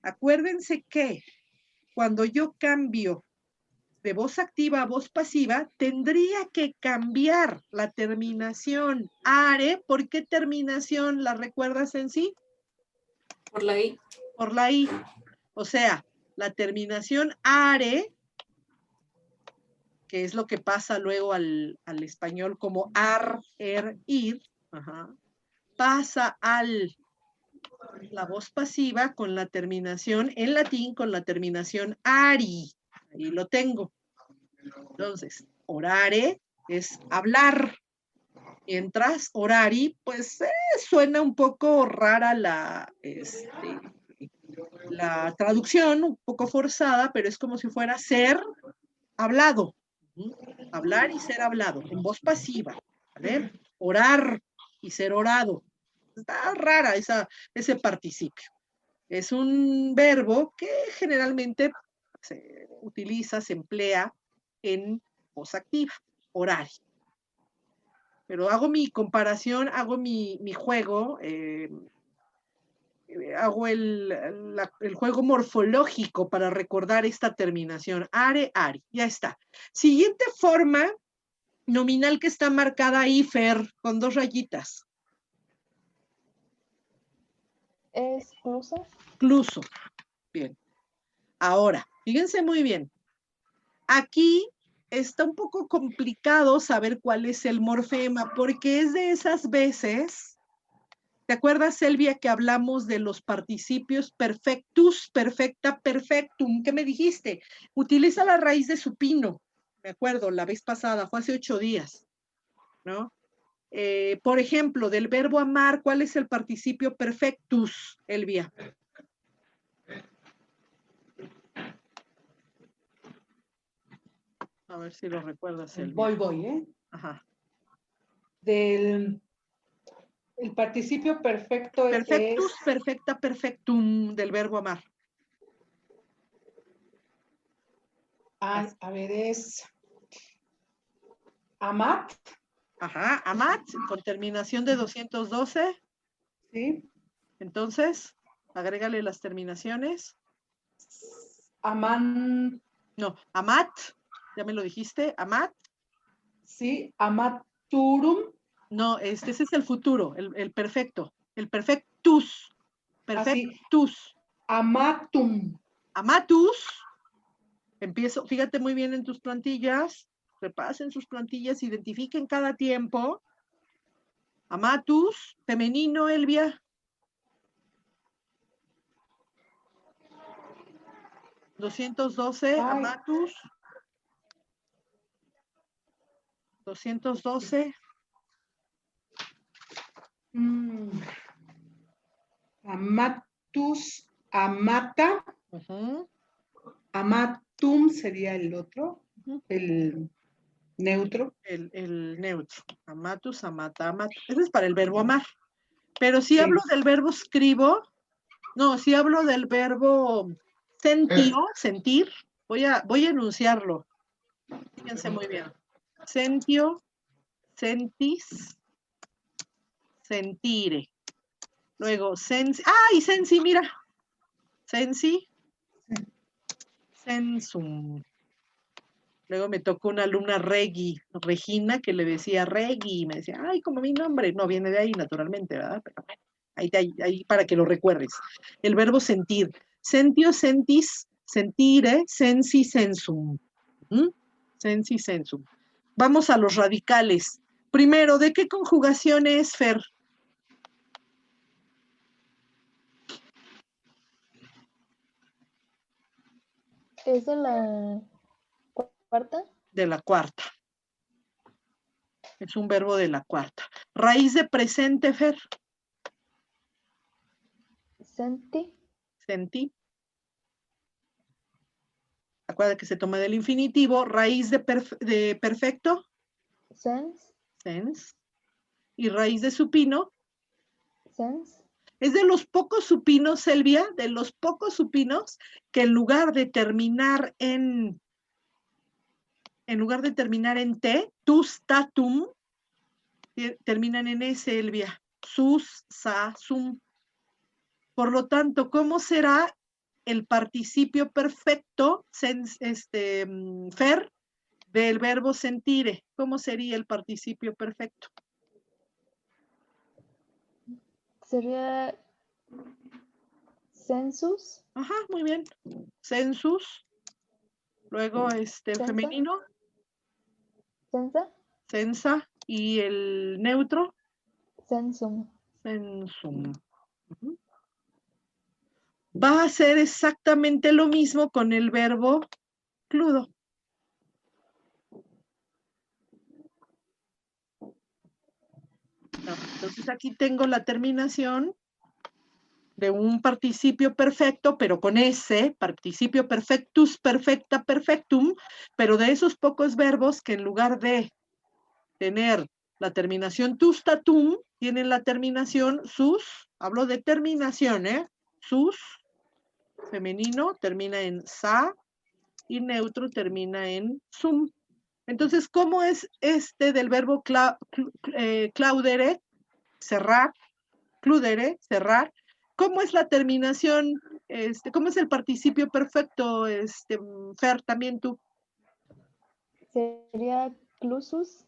S1: Acuérdense que cuando yo cambio de voz activa a voz pasiva, tendría que cambiar la terminación are. ¿Por qué terminación la recuerdas en sí?
S3: Por la I.
S1: Por la I. O sea, la terminación are, que es lo que pasa luego al español como ar, er, ir, pasa al la voz pasiva con la terminación, en latín, con la terminación ari. Ahí lo tengo. Entonces, orare es hablar. Mientras orari, pues suena un poco rara la traducción, un poco forzada, pero es como si fuera ser hablado. Hablar y ser hablado, en voz pasiva. ¿Vale? Orar y ser orado. Está rara ese participio. Es un verbo que generalmente se utiliza, se emplea en voz activa, orar. Pero hago mi comparación, hago mi juego, hago el juego morfológico para recordar esta terminación. Are, ari, ya está. Siguiente forma nominal que está marcada ahí, Fer, con 2 rayitas.
S6: Excluso.
S1: Excluso. Bien. Ahora, fíjense muy bien. Aquí está un poco complicado saber cuál es el morfema, porque es de esas veces, ¿te acuerdas, Elvia, que hablamos de los participios perfectus, perfecta, perfectum? ¿Qué me dijiste? Utiliza la raíz de supino, me acuerdo, la vez pasada, fue hace 8 días, ¿no? Por ejemplo, del verbo amar, ¿cuál es el participio perfectus, Elvia? A ver si lo recuerdas, Elvia.
S4: Voy, ¿eh?
S1: Ajá.
S4: El participio perfecto
S1: Perfectus,
S4: es...
S1: perfecta, perfectum del verbo amar.
S4: A ver, es... Amat.
S1: Ajá, amat, con terminación de 212.
S4: Sí.
S1: Entonces, agrégale las terminaciones.
S4: Aman.
S1: No, amat, ya me lo dijiste, amat.
S4: Sí, amaturum.
S1: No, ese es el futuro, el perfecto, el perfectus. Perfectus.
S4: Amatum.
S1: Amatus. Empiezo, fíjate muy bien en tus plantillas, repasen sus plantillas, identifiquen cada tiempo. Amatus, femenino, Elvia. 212, amatus. 212.
S4: Amatus, amata. Amatum sería el otro, el neutro.
S1: El neutro. Amatus, amata, amata. Ese es para el verbo amar. Pero si hablo del verbo escribo, no, si hablo del verbo sentio, sentir, voy a enunciarlo. Fíjense muy bien. Sentio, sentis, sentire. Luego, sensi. ¡Ay, sensi, mira! Sensi, sensum. Luego me tocó una alumna Regina, que le decía Regi, y me decía, ay, como mi nombre. No, viene de ahí, naturalmente, ¿verdad? Pero bueno, ahí para que lo recuerdes. El verbo sentir. Sentio, sentis, sentire, sensi, sensum. Sensi, sensum. Vamos a los radicales. Primero, ¿de qué conjugación es, Fer?
S6: ¿Es de la cuarta?
S1: De la cuarta. Es un verbo de la cuarta. Raíz de presente, Fer.
S6: Senti.
S1: Sentí. Acuérdate que se toma del infinitivo. Raíz de perfecto.
S6: Sens.
S1: Sens. Y raíz de supino.
S6: Sens.
S1: Es de los pocos supinos, Selvia, de los pocos supinos que en lugar de terminar en T, tus, tatum, terminan en S, Selvia. Sus, sa, sum. Por lo tanto, ¿cómo será el participio perfecto, Fer, del verbo sentire? ¿Cómo sería el participio perfecto?
S6: Sería sensus.
S1: Ajá, muy bien. Sensus. Luego,
S6: Sensa.
S1: femenino.
S6: Sensa.
S1: Sensa. Y el neutro.
S6: Sensum.
S1: Sensum. Va a ser exactamente lo mismo con el verbo Cludo. No, entonces aquí tengo la terminación de un participio perfecto, pero con ese, participio perfectus, perfecta, perfectum, pero de esos pocos verbos que en lugar de tener la terminación tustatum, tienen la terminación sus, hablo de terminación, sus, femenino, termina en sa, y neutro termina en sum. Entonces, ¿cómo es este del verbo claudere, cerrar, cludere, cerrar? ¿Cómo es la terminación? ¿Cómo es el participio perfecto, Fer, también tú?
S6: Sería clusus.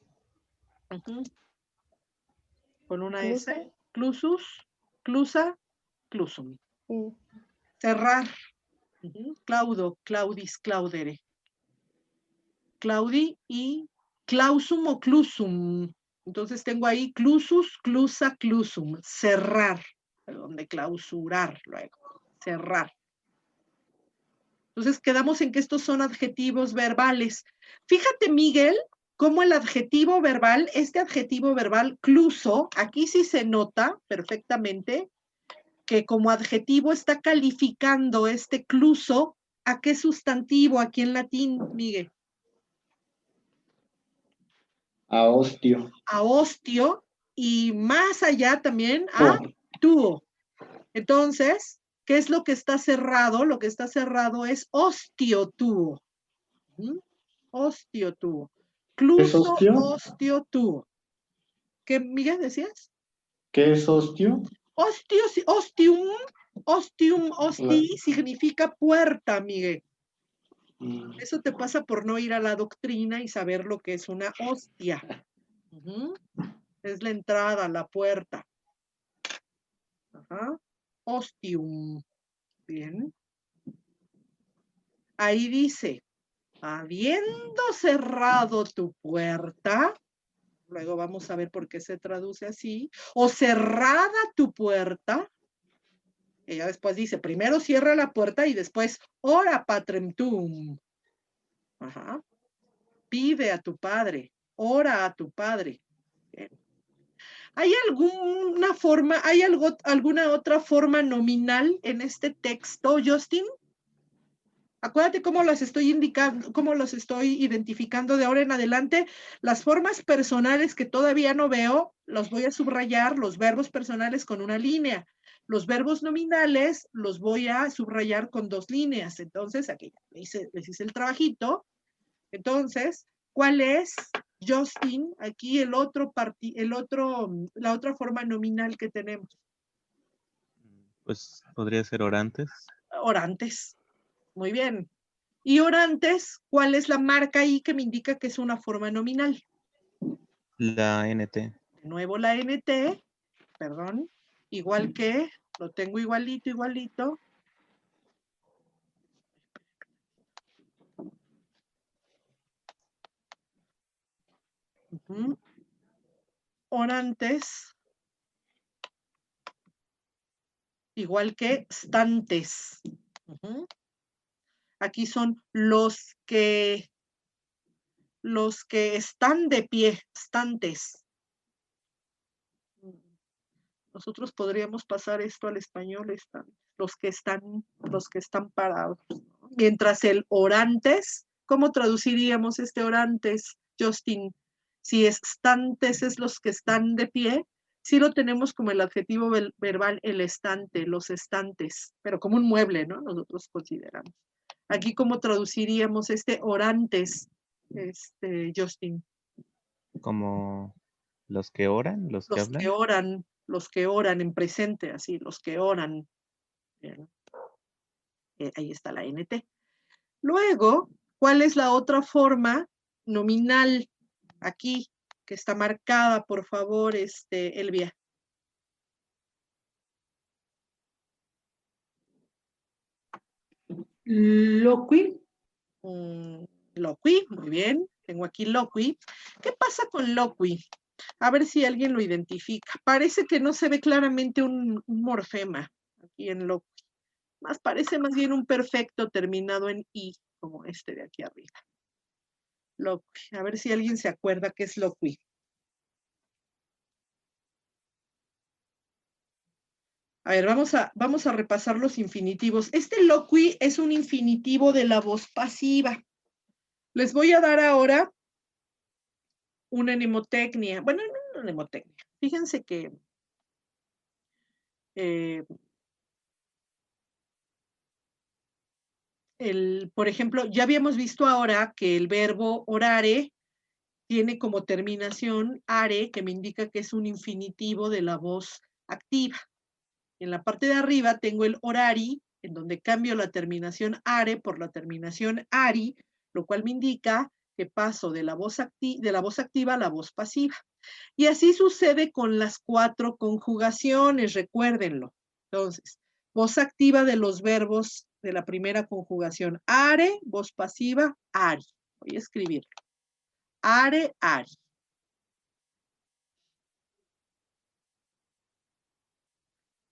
S1: Con una
S6: Clusa.
S1: S. Clusus, clusa, clusum.
S6: Sí.
S1: Cerrar. Claudo, claudis, claudere. Claudi y clausum o clusum. Entonces tengo ahí clusus, clusa, clusum. Cerrar. Perdón, de clausurar luego. Cerrar. Entonces quedamos en que estos son adjetivos verbales. Fíjate, Miguel, cómo el adjetivo verbal, este adjetivo verbal cluso, aquí sí se nota perfectamente que como adjetivo está calificando este cluso a qué sustantivo aquí en latín, Miguel.
S2: A ostio.
S1: A ostio y más allá también a tuo. Entonces, ¿qué es lo que está cerrado? Lo que está cerrado es ostio tuo. Ostio tuo. Cluso,
S2: ¿Es ostio?
S1: ostio tuo. ¿Qué, Miguel, decías?
S2: ¿Qué es ostio?
S1: Ostio, ostium, osti, significa puerta, Miguel. Eso te pasa por no ir a la doctrina y saber lo que es una hostia. Es la entrada, la puerta. Ajá. Ostium. Bien. Ahí dice, habiendo cerrado tu puerta, luego vamos a ver por qué se traduce así, o cerrada tu puerta, ella después dice, primero cierra la puerta y después, ora patrem tuum. Ajá. Pide a tu padre, ora a tu padre. Bien. ¿Hay alguna forma, alguna otra forma nominal en este texto, Justin? Acuérdate cómo las estoy indicando, cómo los estoy identificando de ahora en adelante. Las formas personales que todavía no veo, los voy a subrayar, los verbos personales con una línea. Los verbos nominales los voy a subrayar con 2 líneas. Entonces, aquí les hice el trabajito. Entonces, ¿cuál es, Justin, aquí la otra forma nominal que tenemos?
S5: Pues podría ser orantes.
S1: Orantes. Muy bien. Y orantes, ¿cuál es la marca ahí que me indica que es una forma nominal?
S5: La NT.
S1: De nuevo la NT, perdón, igual que, lo tengo igualito, igualito. Orantes, igual que stantes. Aquí son los que están de pie, stantes. Nosotros podríamos pasar esto al español, los que están parados. Mientras el orantes, ¿cómo traduciríamos este orantes, Justin? Si estantes es los que están de pie, sí lo tenemos como el adjetivo verbal, el estante, los estantes, pero como un mueble, ¿no? Nosotros consideramos. Aquí, ¿cómo traduciríamos este orantes, Justin?
S5: Como los que oran, los que hablan.
S1: Los que oran en presente, así, los que oran. Ahí está la NT. Luego, ¿cuál es la otra forma nominal aquí que está marcada, por favor, Elvia?
S4: Loqui.
S1: Loqui, muy bien. Tengo aquí loqui. ¿Qué pasa con loqui? A ver si alguien lo identifica. Parece que no se ve claramente un morfema aquí en loqui. Parece más bien un perfecto terminado en i. como este de aquí arriba. Loqui. A ver si alguien se acuerda qué es loqui. A ver, vamos a repasar los infinitivos. Este loqui es un infinitivo de la voz pasiva. Les voy a dar ahora una mnemotecnia. Bueno, no una mnemotecnia. Fíjense que por ejemplo, ya habíamos visto ahora que el verbo orare tiene como terminación are, que me indica que es un infinitivo de la voz activa. En la parte de arriba tengo el orari, en donde cambio la terminación are por la terminación ari, lo cual me indica que paso de la voz activa a la voz pasiva. Y así sucede con las 4 conjugaciones, recuérdenlo. Entonces, voz activa de los verbos de la primera conjugación. Are, voz pasiva, ari. Voy a escribirlo. Are, ari.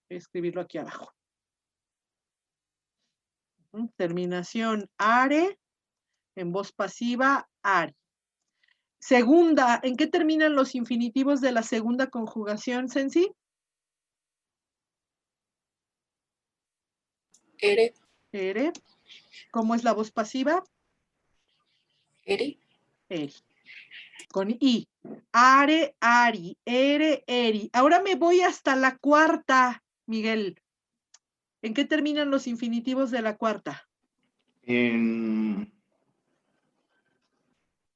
S1: Voy a escribirlo aquí abajo. Terminación are, en voz pasiva, ari. Segunda, ¿en qué terminan los infinitivos de la segunda conjugación, Sensi?
S3: Ere.
S1: Ere. ¿Cómo es la voz pasiva?
S3: Eri.
S1: Eri. Con I. Are, ari, ere, eri. Ahora me voy hasta la cuarta, Miguel. ¿En qué terminan los infinitivos de la cuarta?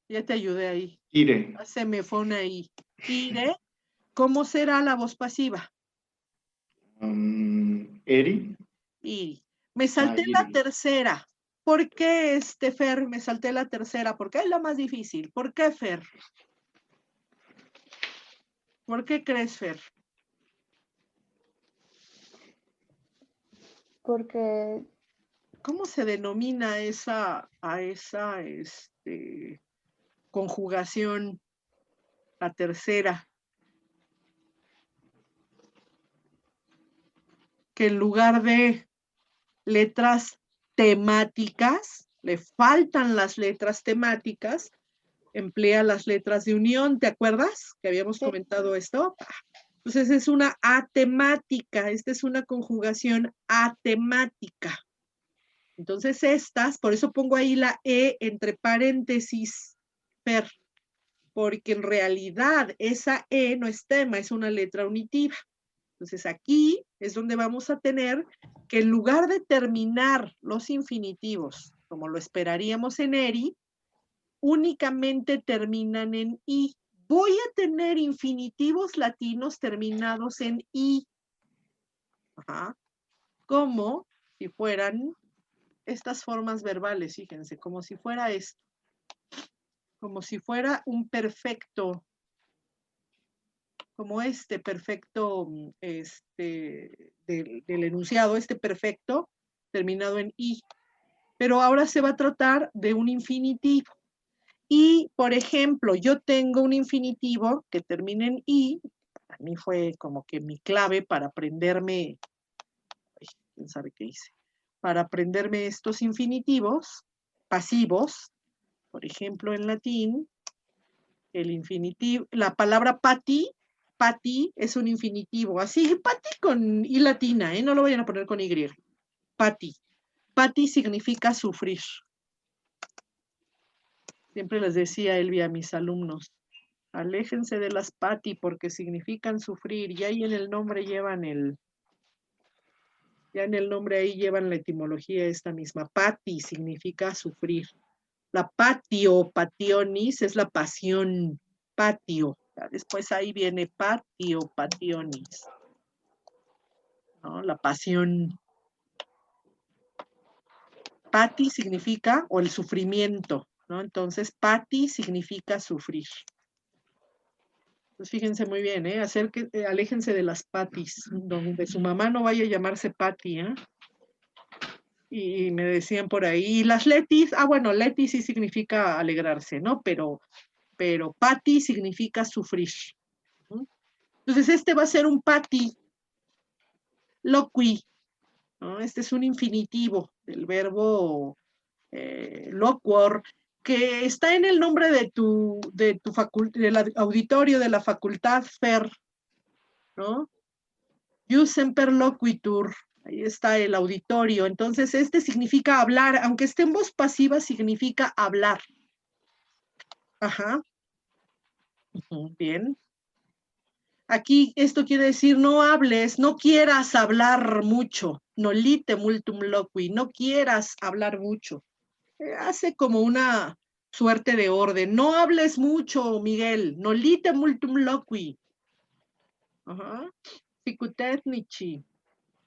S1: Ya te ayudé ahí.
S2: Ire.
S1: Se me fue una I. Ire. ¿Cómo será la voz pasiva?
S2: Eri.
S1: Iri. Me salté la tercera. ¿Por qué, Fer, me salté la tercera? Porque es la más difícil. ¿Por qué, Fer? ¿Por qué crees, Fer?
S6: Porque...
S1: ¿Cómo se denomina a esa conjugación, la tercera? Que en lugar de letras temáticas, le faltan las letras temáticas, emplea las letras de unión, ¿te acuerdas? Que habíamos comentado esto. Entonces es una atemática, esta es una conjugación atemática. Entonces estas, por eso pongo ahí la E entre paréntesis, Fer, porque en realidad esa E no es tema, es una letra unitiva. Entonces aquí es donde vamos a tener que en lugar de terminar los infinitivos, como lo esperaríamos en ERI, únicamente terminan en I. Voy a tener infinitivos latinos terminados en I. Ajá. Como si fueran estas formas verbales, fíjense, como si fuera esto. Como si fuera un perfecto, como este perfecto del enunciado, este perfecto terminado en I. Pero ahora se va a tratar de un infinitivo. Y, por ejemplo, yo tengo un infinitivo que termina en I, a mí fue como que mi clave para aprenderme, quién sabe qué hice, para aprenderme estos infinitivos pasivos, por ejemplo, en latín, el infinitivo, la palabra pati es un infinitivo, así, pati con I latina, no lo vayan a poner con Y, pati significa sufrir. Siempre les decía Elvia a mis alumnos, aléjense de las pati porque significan sufrir, y ahí en el nombre llevan ya en el nombre ahí llevan la etimología esta misma, pati significa sufrir. La patio, pationis, es la pasión, patio. Después ahí viene patio, pationis. ¿No? La pasión. Pati significa, o el sufrimiento, ¿no? Entonces, pati significa sufrir. Entonces, fíjense muy bien, aléjense de las patis, donde su mamá no vaya a llamarse Pati, ¿eh? Y me decían por ahí, y las letis, bueno, letis sí significa alegrarse, ¿no? Pero pati significa sufrir. Entonces, este va a ser un pati loqui, ¿no? Este es un infinitivo del verbo loquor, que está en el nombre de del auditorio de la facultad FER, ¿no? Jus semper loquitur, ahí está el auditorio. Entonces, este significa hablar, aunque esté en voz pasiva, significa hablar. Ajá. Bien. Aquí esto quiere decir no hables, no quieras hablar mucho. Nolite multum loqui, no quieras hablar mucho. Hace como una suerte de orden. No hables mucho, Miguel. Nolite multum loqui. Ajá. Psicotécnici.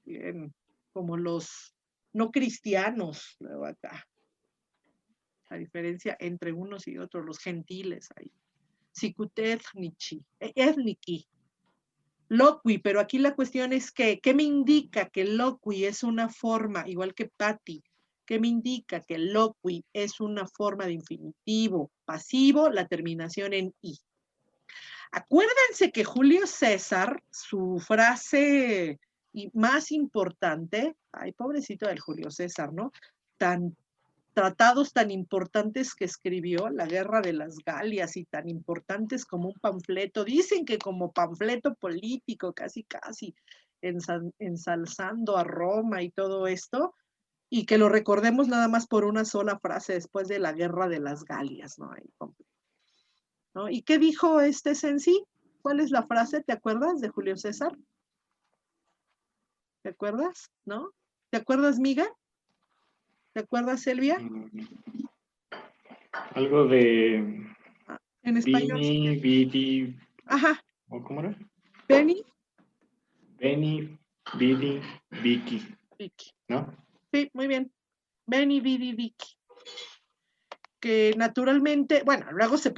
S1: Bien. Como los no cristianos. Luego acá. La diferencia entre unos y otros, los gentiles ahí. Psicotécnici. Ethniki. Loqui, pero aquí la cuestión es que, ¿qué me indica que loqui es una forma, igual que pati? ¿Qué me indica que loqui es una forma de infinitivo pasivo, la terminación en i? Acuérdense que Julio César, su frase más importante, ay, pobrecito del Julio César, ¿no? Tratados tan importantes que escribió, la Guerra de las Galias, y tan importantes como un panfleto, dicen que como panfleto político, casi, ensalzando a Roma y todo esto, y que lo recordemos nada más por una sola frase después de la Guerra de las Galias, ¿no? ¿No? ¿Y qué dijo Sensi? ¿Cuál es la frase? ¿Te acuerdas de Julio César? ¿Te acuerdas? ¿No? ¿Te acuerdas, Miga? ¿Te acuerdas, Selvia?
S2: Algo de...
S1: En español.
S2: Vini, Vidi...
S1: Ajá.
S2: ¿O cómo era?
S1: Beni,
S2: Vidi, Vicky.
S1: Vicky.
S2: ¿No?
S1: Sí, muy bien. Beni, Vidi, Vicky. Que naturalmente, bueno, luego se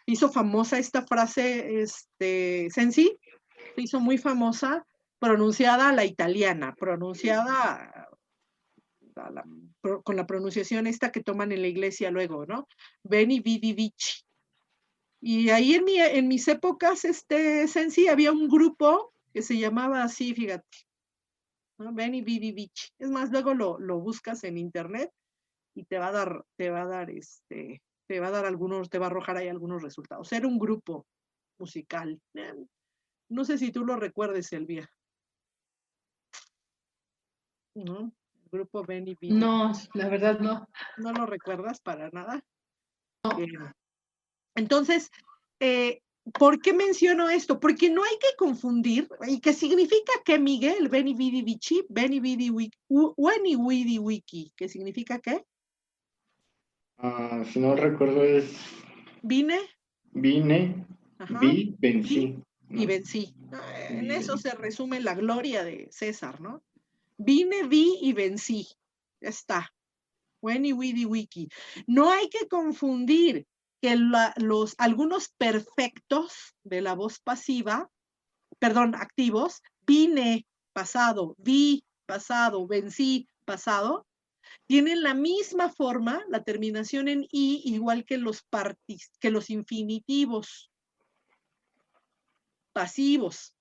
S1: hizo famosa esta frase, Sensi, se hizo muy famosa, pronunciada a la italiana, pronunciada con la pronunciación esta que toman en la iglesia luego, ¿no? Veni, vidi, vici. Y ahí en mis épocas, Sensi, había un grupo que se llamaba así, fíjate, ¿no? Veni, vidi, vici. Es más, luego lo buscas en internet y te va a dar algunos, te va a arrojar ahí algunos resultados. Era un grupo musical. No sé si tú lo recuerdes, Elvia. ¿No? El grupo Benny Bidi.
S4: No, la verdad no.
S1: ¿No lo recuerdas para nada? No. Entonces, ¿por qué menciono esto? Porque no hay que confundir, y que significa que Miguel, Benny Bidi Vici, Benny Bidi Wiki, Weni Widi Wiki, ¿qué significa qué?
S2: Si no recuerdo es...
S1: Vine, ajá,
S2: vi, vencí.
S1: ¿no? Y vencí. En eso se resume la gloria de César, ¿no? Vine, vi y vencí. Ya está. Weni Widi Wiki. No hay que confundir que algunos perfectos de la voz pasiva, perdón, activos, vine, pasado, vi, pasado, vencí, pasado, tienen la misma forma, la terminación en i, igual que los infinitivos pasivos.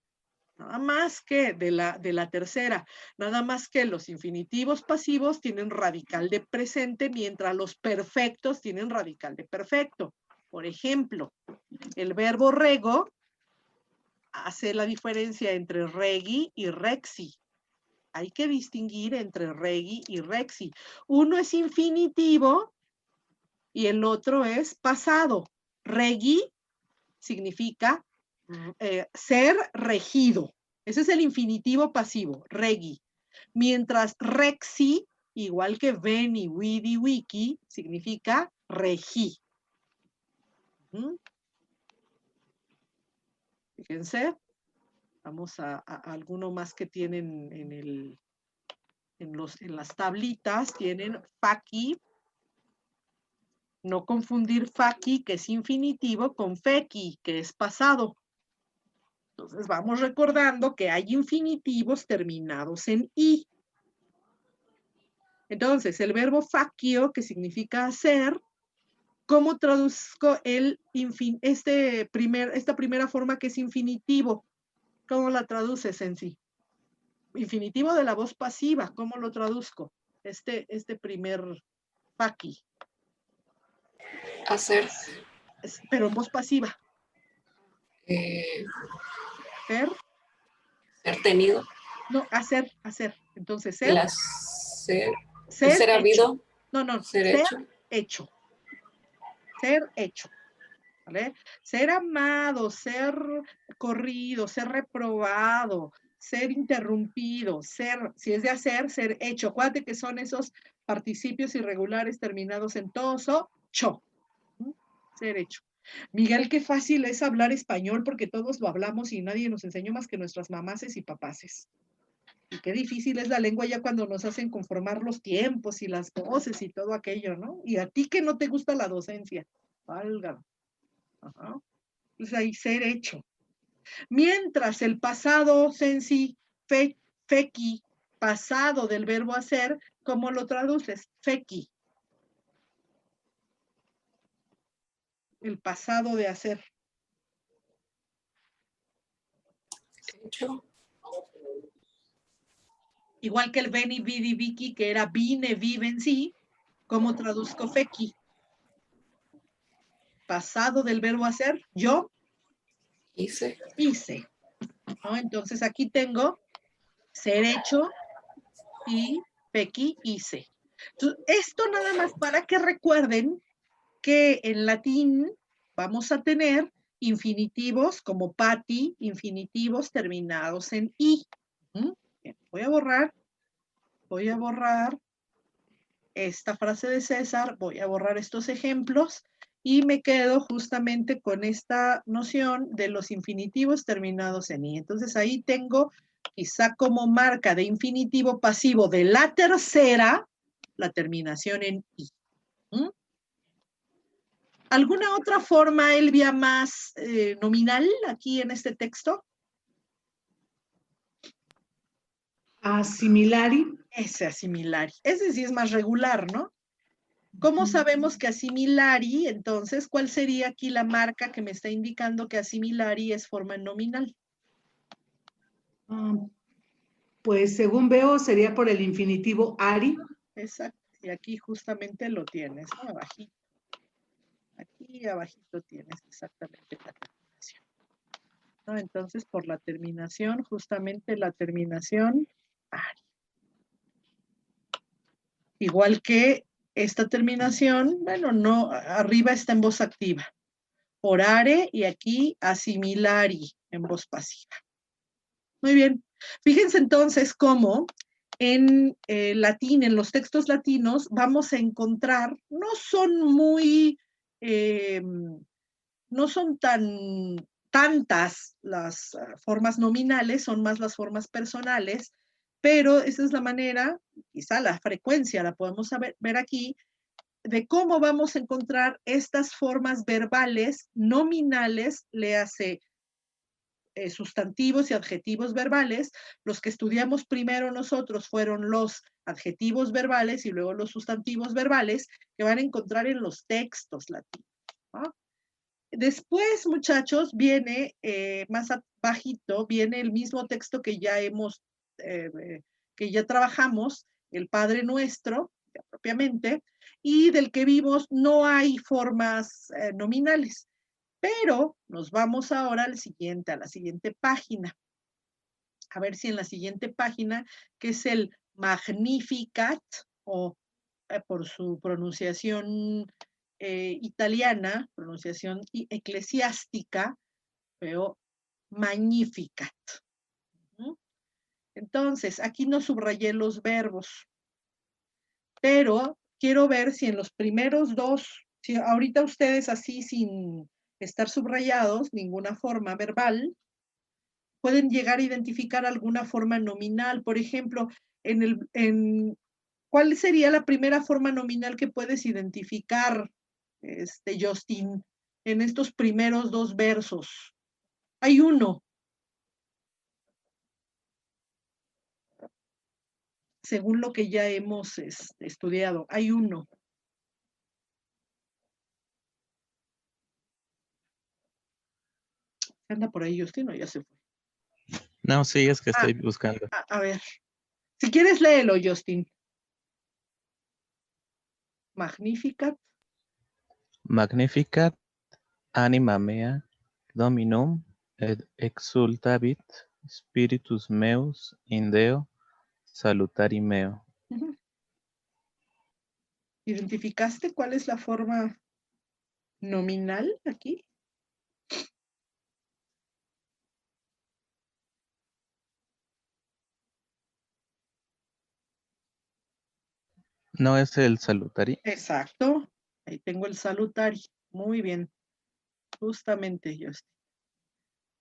S1: Nada más que de la tercera, nada más que los infinitivos pasivos tienen radical de presente, mientras los perfectos tienen radical de perfecto. Por ejemplo, el verbo rego hace la diferencia entre regi y rexi. Hay que distinguir entre regi y rexi. Uno es infinitivo y el otro es pasado. Regi significa ser regido. Ese es el infinitivo pasivo, regi. Mientras rexi, igual que veni, vidi, wiki, significa regí. Fíjense, vamos a alguno más que tienen en las tablitas, tienen faki. No confundir faki, que es infinitivo, con feki, que es pasado. Entonces vamos recordando que hay infinitivos terminados en i. Entonces, el verbo facio, que significa hacer, ¿cómo traduzco esta primera forma que es infinitivo? ¿Cómo la traduces en sí? Infinitivo de la voz pasiva, ¿cómo lo traduzco? este primer paqui.
S3: Hacer.
S1: Pero en voz pasiva. Ser.
S3: Ser tenido.
S1: No, hacer. Entonces, ser.
S3: Ser habido.
S1: No.
S3: Ser hecho.
S1: Ser hecho. ¿Vale? Ser amado, ser corrido, ser reprobado, ser interrumpido, si es de hacer, ser hecho. Acuérdate que son esos participios irregulares terminados en toso, cho. Ser hecho. Miguel, qué fácil es hablar español porque todos lo hablamos y nadie nos enseñó más que nuestras mamases y papaces. Y qué difícil es la lengua ya cuando nos hacen conformar los tiempos y las voces y todo aquello, ¿no? Y a ti que no te gusta la docencia. Válgame. Ajá. Pues ahí ser hecho. Mientras el pasado sensi, feki, pasado del verbo hacer, ¿cómo lo traduces? Feki. El pasado de hacer.
S3: Hecho.
S1: Igual que el veni, vidi, vici, que era vine, viven, sí. ¿Cómo traduzco feki? Pasado del verbo hacer, yo
S3: hice.
S1: ¿No? Entonces aquí tengo ser hecho y feki, hice. Entonces, esto nada más para que recuerden que en latín vamos a tener infinitivos como pati, infinitivos terminados en i. Bien, voy a borrar esta frase de César, voy a borrar estos ejemplos y me quedo justamente con esta noción de los infinitivos terminados en i. Entonces ahí tengo quizá como marca de infinitivo pasivo de la tercera, la terminación en i. ¿Alguna otra forma, Elvia, más nominal aquí en este texto?
S4: Asimilari.
S1: Ese asimilari. Ese sí es más regular, ¿no? ¿Cómo sabemos que asimilari, entonces, cuál sería aquí la marca que me está indicando que asimilari es forma nominal?
S4: Pues según veo sería por el infinitivo ari.
S1: Exacto, y aquí justamente lo tienes, ¿no? Abajito. Aquí abajito tienes exactamente la terminación. ¿No? Entonces, por la terminación, justamente la terminación ari. Igual que esta terminación, bueno, no, arriba está en voz activa. Orare y aquí asimilari en voz pasiva. Muy bien. Fíjense entonces cómo en latín, en los textos latinos, vamos a encontrar, no son muy, no son tantas las formas nominales, son más las formas personales, pero esa es la manera, quizá la frecuencia la podemos ver aquí, de cómo vamos a encontrar estas formas verbales nominales, léase sustantivos y adjetivos verbales. Los que estudiamos primero nosotros fueron los adjetivos verbales y luego los sustantivos verbales que van a encontrar en los textos latinos, ¿no? Después, muchachos, viene más abajito, viene el mismo texto que ya que ya trabajamos, el Padre Nuestro, ya propiamente, y del que vimos no hay formas nominales. Pero nos vamos ahora a la siguiente página. A ver si en la siguiente página, que es el Magnificat, o por su pronunciación italiana, pronunciación eclesiástica, veo Magnificat. Entonces, aquí no subrayé los verbos, pero quiero ver si en los primeros dos, si ahorita ustedes así sin estar subrayados, ninguna forma verbal, pueden llegar a identificar alguna forma nominal. Por ejemplo, ¿cuál sería la primera forma nominal que puedes identificar, Justin, en estos primeros dos versos? Hay uno. Según lo que ya hemos estudiado, hay uno. ¿Anda por ahí, Justin, o ya se fue?
S5: No, sí, es que estoy buscando.
S1: A ver, si quieres léelo, Justin. Magnificat.
S5: Magnificat anima mea Dominum et exultavit spiritus meus in Deo salutari meo.
S1: ¿Identificaste cuál es la forma nominal aquí?
S5: ¿No es el salutari?
S1: Exacto. Ahí tengo el salutari. Muy bien. Justamente, Justin.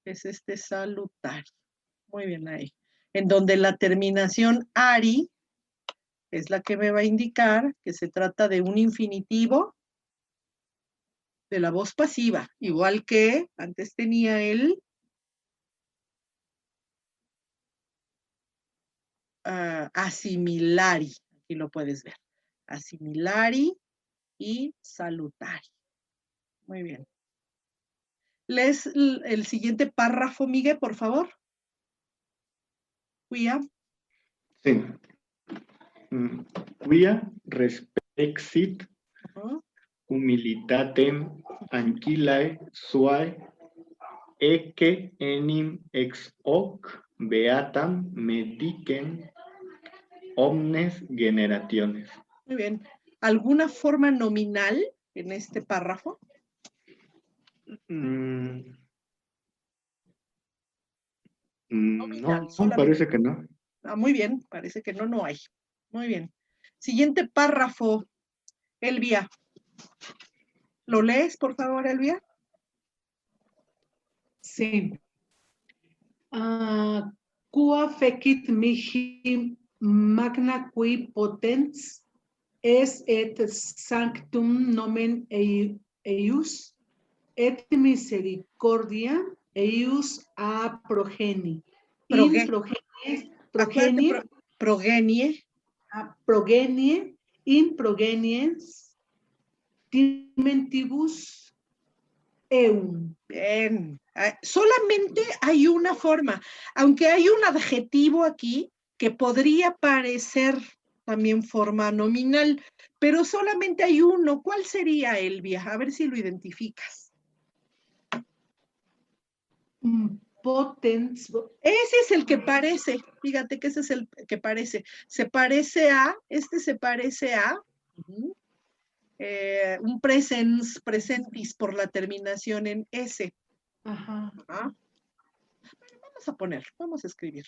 S1: Es este salutari. Muy bien ahí. En donde la terminación ari es la que me va a indicar que se trata de un infinitivo de la voz pasiva. Igual que antes tenía el asimilari. Aquí lo puedes ver. Asimilari y salutari. Muy bien. ¿Lees el siguiente párrafo, Miguel, por favor? Quia.
S2: Sí. Quia respexit humilitatem ancillae suae ecce enim ex hoc beatam medicem omnes generationes.
S1: Muy bien. ¿Alguna forma nominal en este párrafo?
S2: No, parece que no.
S1: Muy bien, parece que no hay. Muy bien. Siguiente párrafo, Elvia. ¿Lo lees, por favor, Elvia?
S4: Sí. Qua fecit mihi magna qui potens es et sanctum nomen eius et misericordia eius a progenie. Progenie in progenies dimentibus eum.
S1: Bien. Solamente hay una forma, aunque hay un adjetivo aquí que podría parecer también forma nominal, pero solamente hay uno. ¿Cuál sería, Elvia? A ver si lo identificas.
S4: Potens.
S1: Ese es el que parece, fíjate que ese es el que parece. Se parece a, se parece a un presens, presentis por la terminación en S.
S4: Ajá.
S1: Bueno, vamos a poner, vamos a escribir.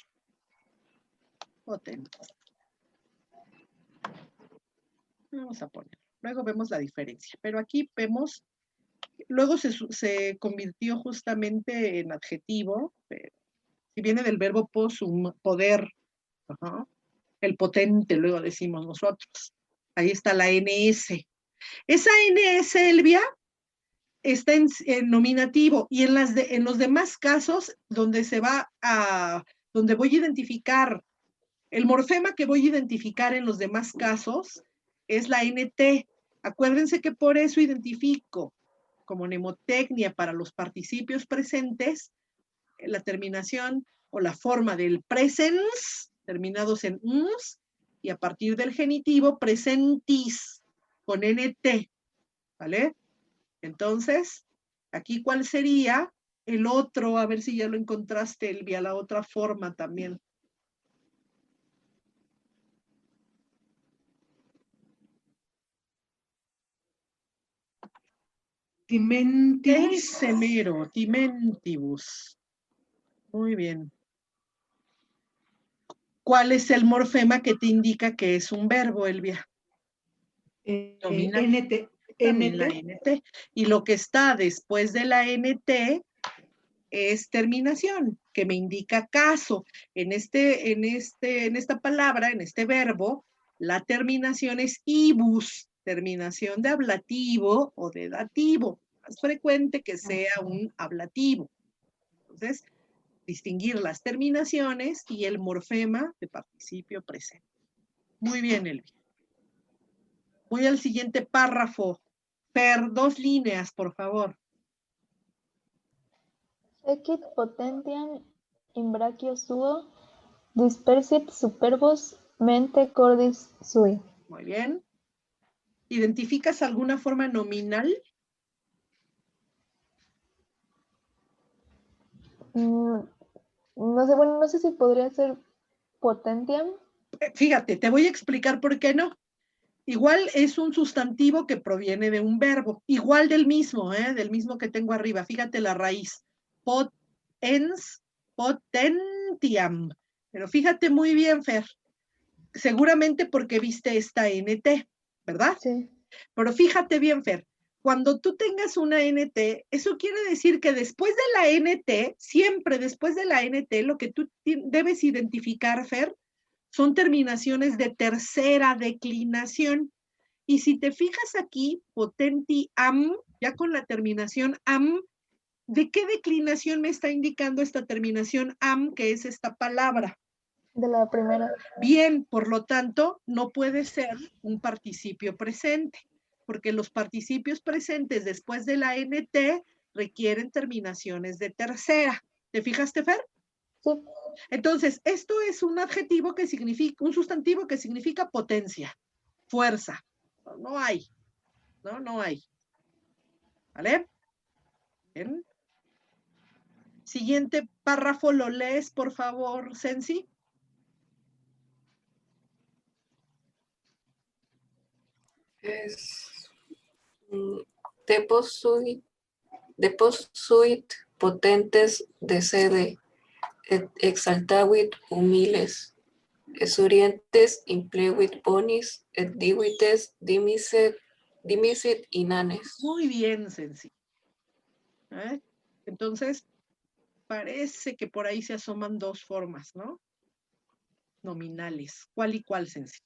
S1: Potens. Vamos a poner. Luego vemos la diferencia, pero aquí vemos, luego se convirtió justamente en adjetivo, si viene del verbo possum, poder, el potente, luego decimos nosotros. Ahí está la NS. Esa NS, Elvia, está en nominativo, y en los demás casos, donde donde voy a identificar, el morfema que voy a identificar en los demás casos es la NT. Acuérdense que por eso identifico como mnemotecnia para los participios presentes la terminación o la forma del presens, terminados en uns, y a partir del genitivo presentis, con NT, ¿vale? Entonces, aquí, ¿cuál sería el otro? A ver si ya lo encontraste, Elvia, la otra forma también.
S4: Timentibus.
S1: Ese mero, timentibus. Muy bien. ¿Cuál es el morfema que te indica que es un verbo, Elvia?
S4: NT.
S1: También la NT. Y lo que está después de la NT es terminación, que me indica caso. En esta palabra, en este verbo, la terminación es ibus, terminación de ablativo o de dativo. Es frecuente que sea un ablativo. Entonces, distinguir las terminaciones y el morfema de participio presente. Muy bien, Elvia. Voy al siguiente párrafo. Per 2 líneas, por favor.
S6: Fecit potentiam in brachio suo, dispersit superbos mente cordis sui.
S1: Muy bien. ¿Identificas alguna forma nominal?
S6: No sé, bueno, no sé si podría ser potentiam.
S1: Fíjate, te voy a explicar por qué no. Igual es un sustantivo que proviene de un verbo, igual del mismo que tengo arriba. Fíjate la raíz. Potens, potentiam. Pero fíjate muy bien, Fer. Seguramente porque viste esta NT, ¿verdad?
S6: Sí.
S1: Pero fíjate bien, Fer. Cuando tú tengas una NT, eso quiere decir que después de la NT, siempre después de la NT, lo que tú debes identificar, Fer, son terminaciones de tercera declinación. Y si te fijas aquí, potentiam, ya con la terminación am, ¿de qué declinación me está indicando esta terminación am, que es esta palabra?
S6: De la primera.
S1: Bien, por lo tanto, no puede ser un participio presente, porque los participios presentes después de la NT requieren terminaciones de tercera. ¿Te fijaste, Fer?
S6: Sí.
S1: Entonces, esto es un adjetivo que significa, un sustantivo que significa potencia, fuerza. No hay. No hay. ¿Vale? Bien. Siguiente párrafo, ¿lo lees, por favor, Sensi?
S3: Es deposuit potentes de sede, exaltavit humiles, esurientes implevit bonis, et divites dimisit inanes.
S1: Muy bien, Sensi. Entonces, parece que por ahí se asoman dos formas, ¿no? Nominales. ¿Cuál y cuál, Sensi?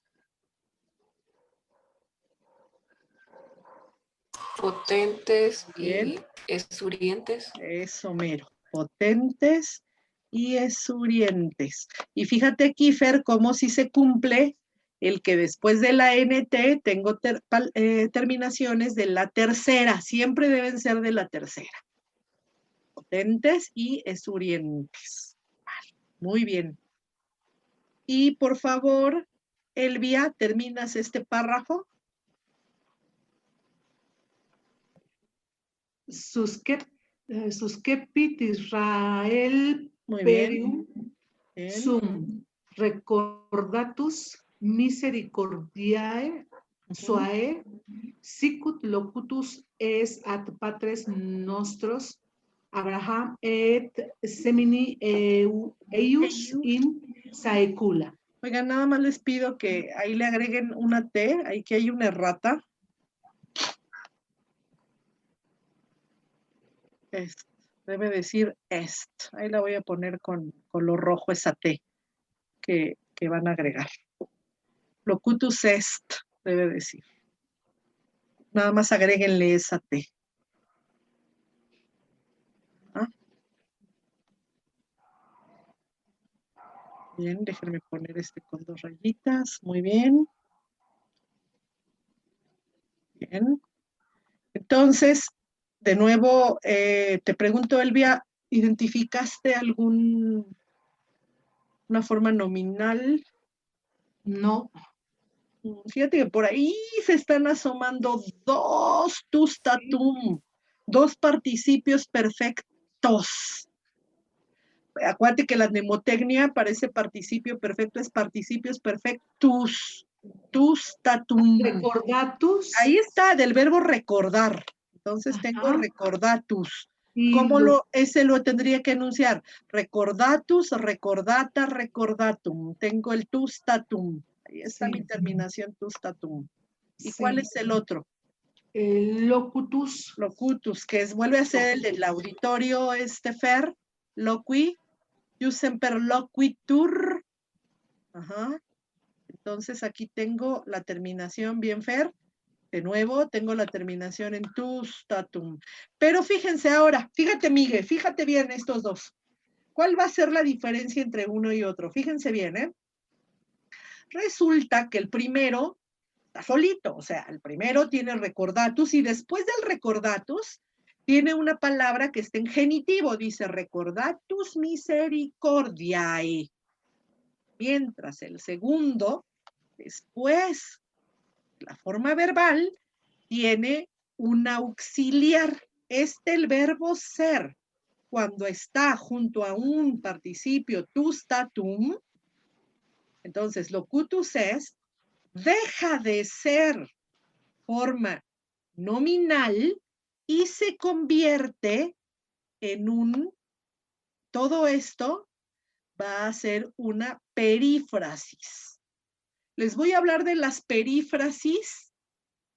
S3: Potentes
S1: Bien.
S3: y esurientes.
S1: Eso mero. Potentes y esurientes. Y fíjate aquí, Fer, cómo si se cumple el que después de la NT tengo terminaciones de la tercera. Siempre deben ser de la tercera. Potentes y esurientes. Vale, muy bien. Y por favor, Elvia, ¿terminas este párrafo?
S4: Suscepit Israel
S1: Muy
S4: perium
S1: bien.
S4: sum recordatus misericordiae suae sicut locutus es ad patres nostros Abraham et semini eius in saecula.
S1: Oigan, nada más les pido que ahí le agreguen una T, ahí que hay una errata. Debe decir est. Ahí la voy a poner con color rojo esa T que van a agregar. Locutus est, debe decir. Nada más agréguenle esa T. ¿Ah? Bien, déjenme poner este con 2 rayitas. Muy bien. Bien. Entonces, de nuevo, te pregunto, Elvia, ¿identificaste alguna forma nominal?
S4: No.
S1: Fíjate que por ahí se están asomando dos tustatum, dos participios perfectos. Acuérdate que la mnemotecnia para ese participio perfecto es participios perfectus, tustatum.
S4: Recordatus.
S1: Ahí está, del verbo recordar. Entonces tengo recordatus. ¿Cómo ese lo tendría que enunciar? Recordatus, recordata, recordatum. Tengo el tustatum. Ahí está mi terminación tustatum. ¿Y cuál es el otro?
S4: El locutus.
S1: Locutus, que vuelve a ser el del auditorio, Fer. Loqui. Jus semper loquitur. Ajá. Entonces aquí tengo la terminación, bien, Fer. De nuevo, tengo la terminación en tustatum. Pero fíjense ahora, fíjate, Miguel, fíjate bien estos dos. ¿Cuál va a ser la diferencia entre uno y otro? Fíjense bien, ¿eh? Resulta que el primero está solito, o sea, el primero tiene recordatus y después del recordatus tiene una palabra que está en genitivo, dice recordatus misericordiae. Mientras el segundo, después La forma verbal tiene un auxiliar. El verbo ser, cuando está junto a un participio tu statum, entonces locutus est, deja de ser forma nominal y se convierte en todo esto va a ser una perífrasis. Les voy a hablar de las perífrasis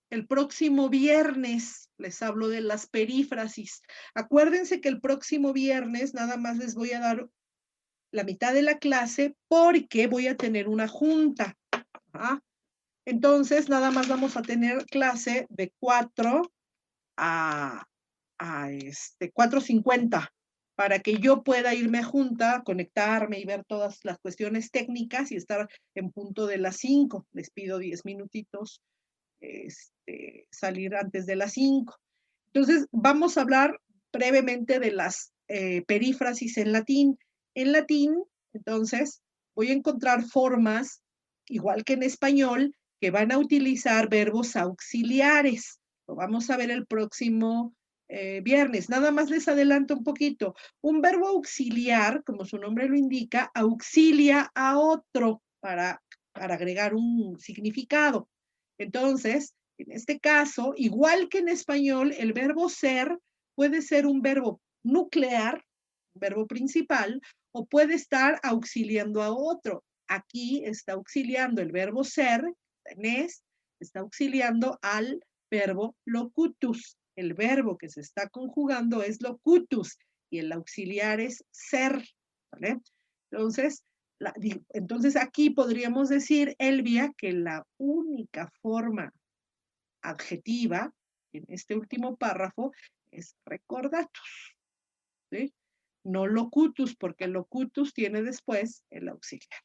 S1: el próximo viernes. Les hablo de las perífrasis. Acuérdense que el próximo viernes nada más les voy a dar la mitad de la clase porque voy a tener una junta. ¿Ah? Entonces, nada más vamos a tener clase de 4 a 4:50 para que yo pueda irme a junta, conectarme y ver todas las cuestiones técnicas y estar en punto de las 5. Les pido 10 minutitos, salir antes de las 5. Entonces, vamos a hablar brevemente de las perífrasis en latín. En latín, entonces, voy a encontrar formas, igual que en español, que van a utilizar verbos auxiliares. Lo vamos a ver el próximo viernes. Nada más les adelanto un poquito. Un verbo auxiliar, como su nombre lo indica, auxilia a otro para agregar un significado. Entonces, en este caso, igual que en español, el verbo ser puede ser un verbo nuclear, un verbo principal, o puede estar auxiliando a otro. Aquí está auxiliando el verbo ser, está auxiliando al verbo locutus. El verbo que se está conjugando es locutus y el auxiliar es ser, ¿vale? Entonces aquí podríamos decir, Elvia, que la única forma adjetiva en este último párrafo es recordatus, ¿sí? No locutus, porque locutus tiene después el auxiliar.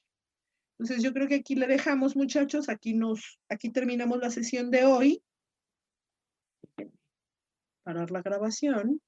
S1: Entonces yo creo que aquí le dejamos, muchachos, aquí terminamos la sesión de hoy. Parar la grabación.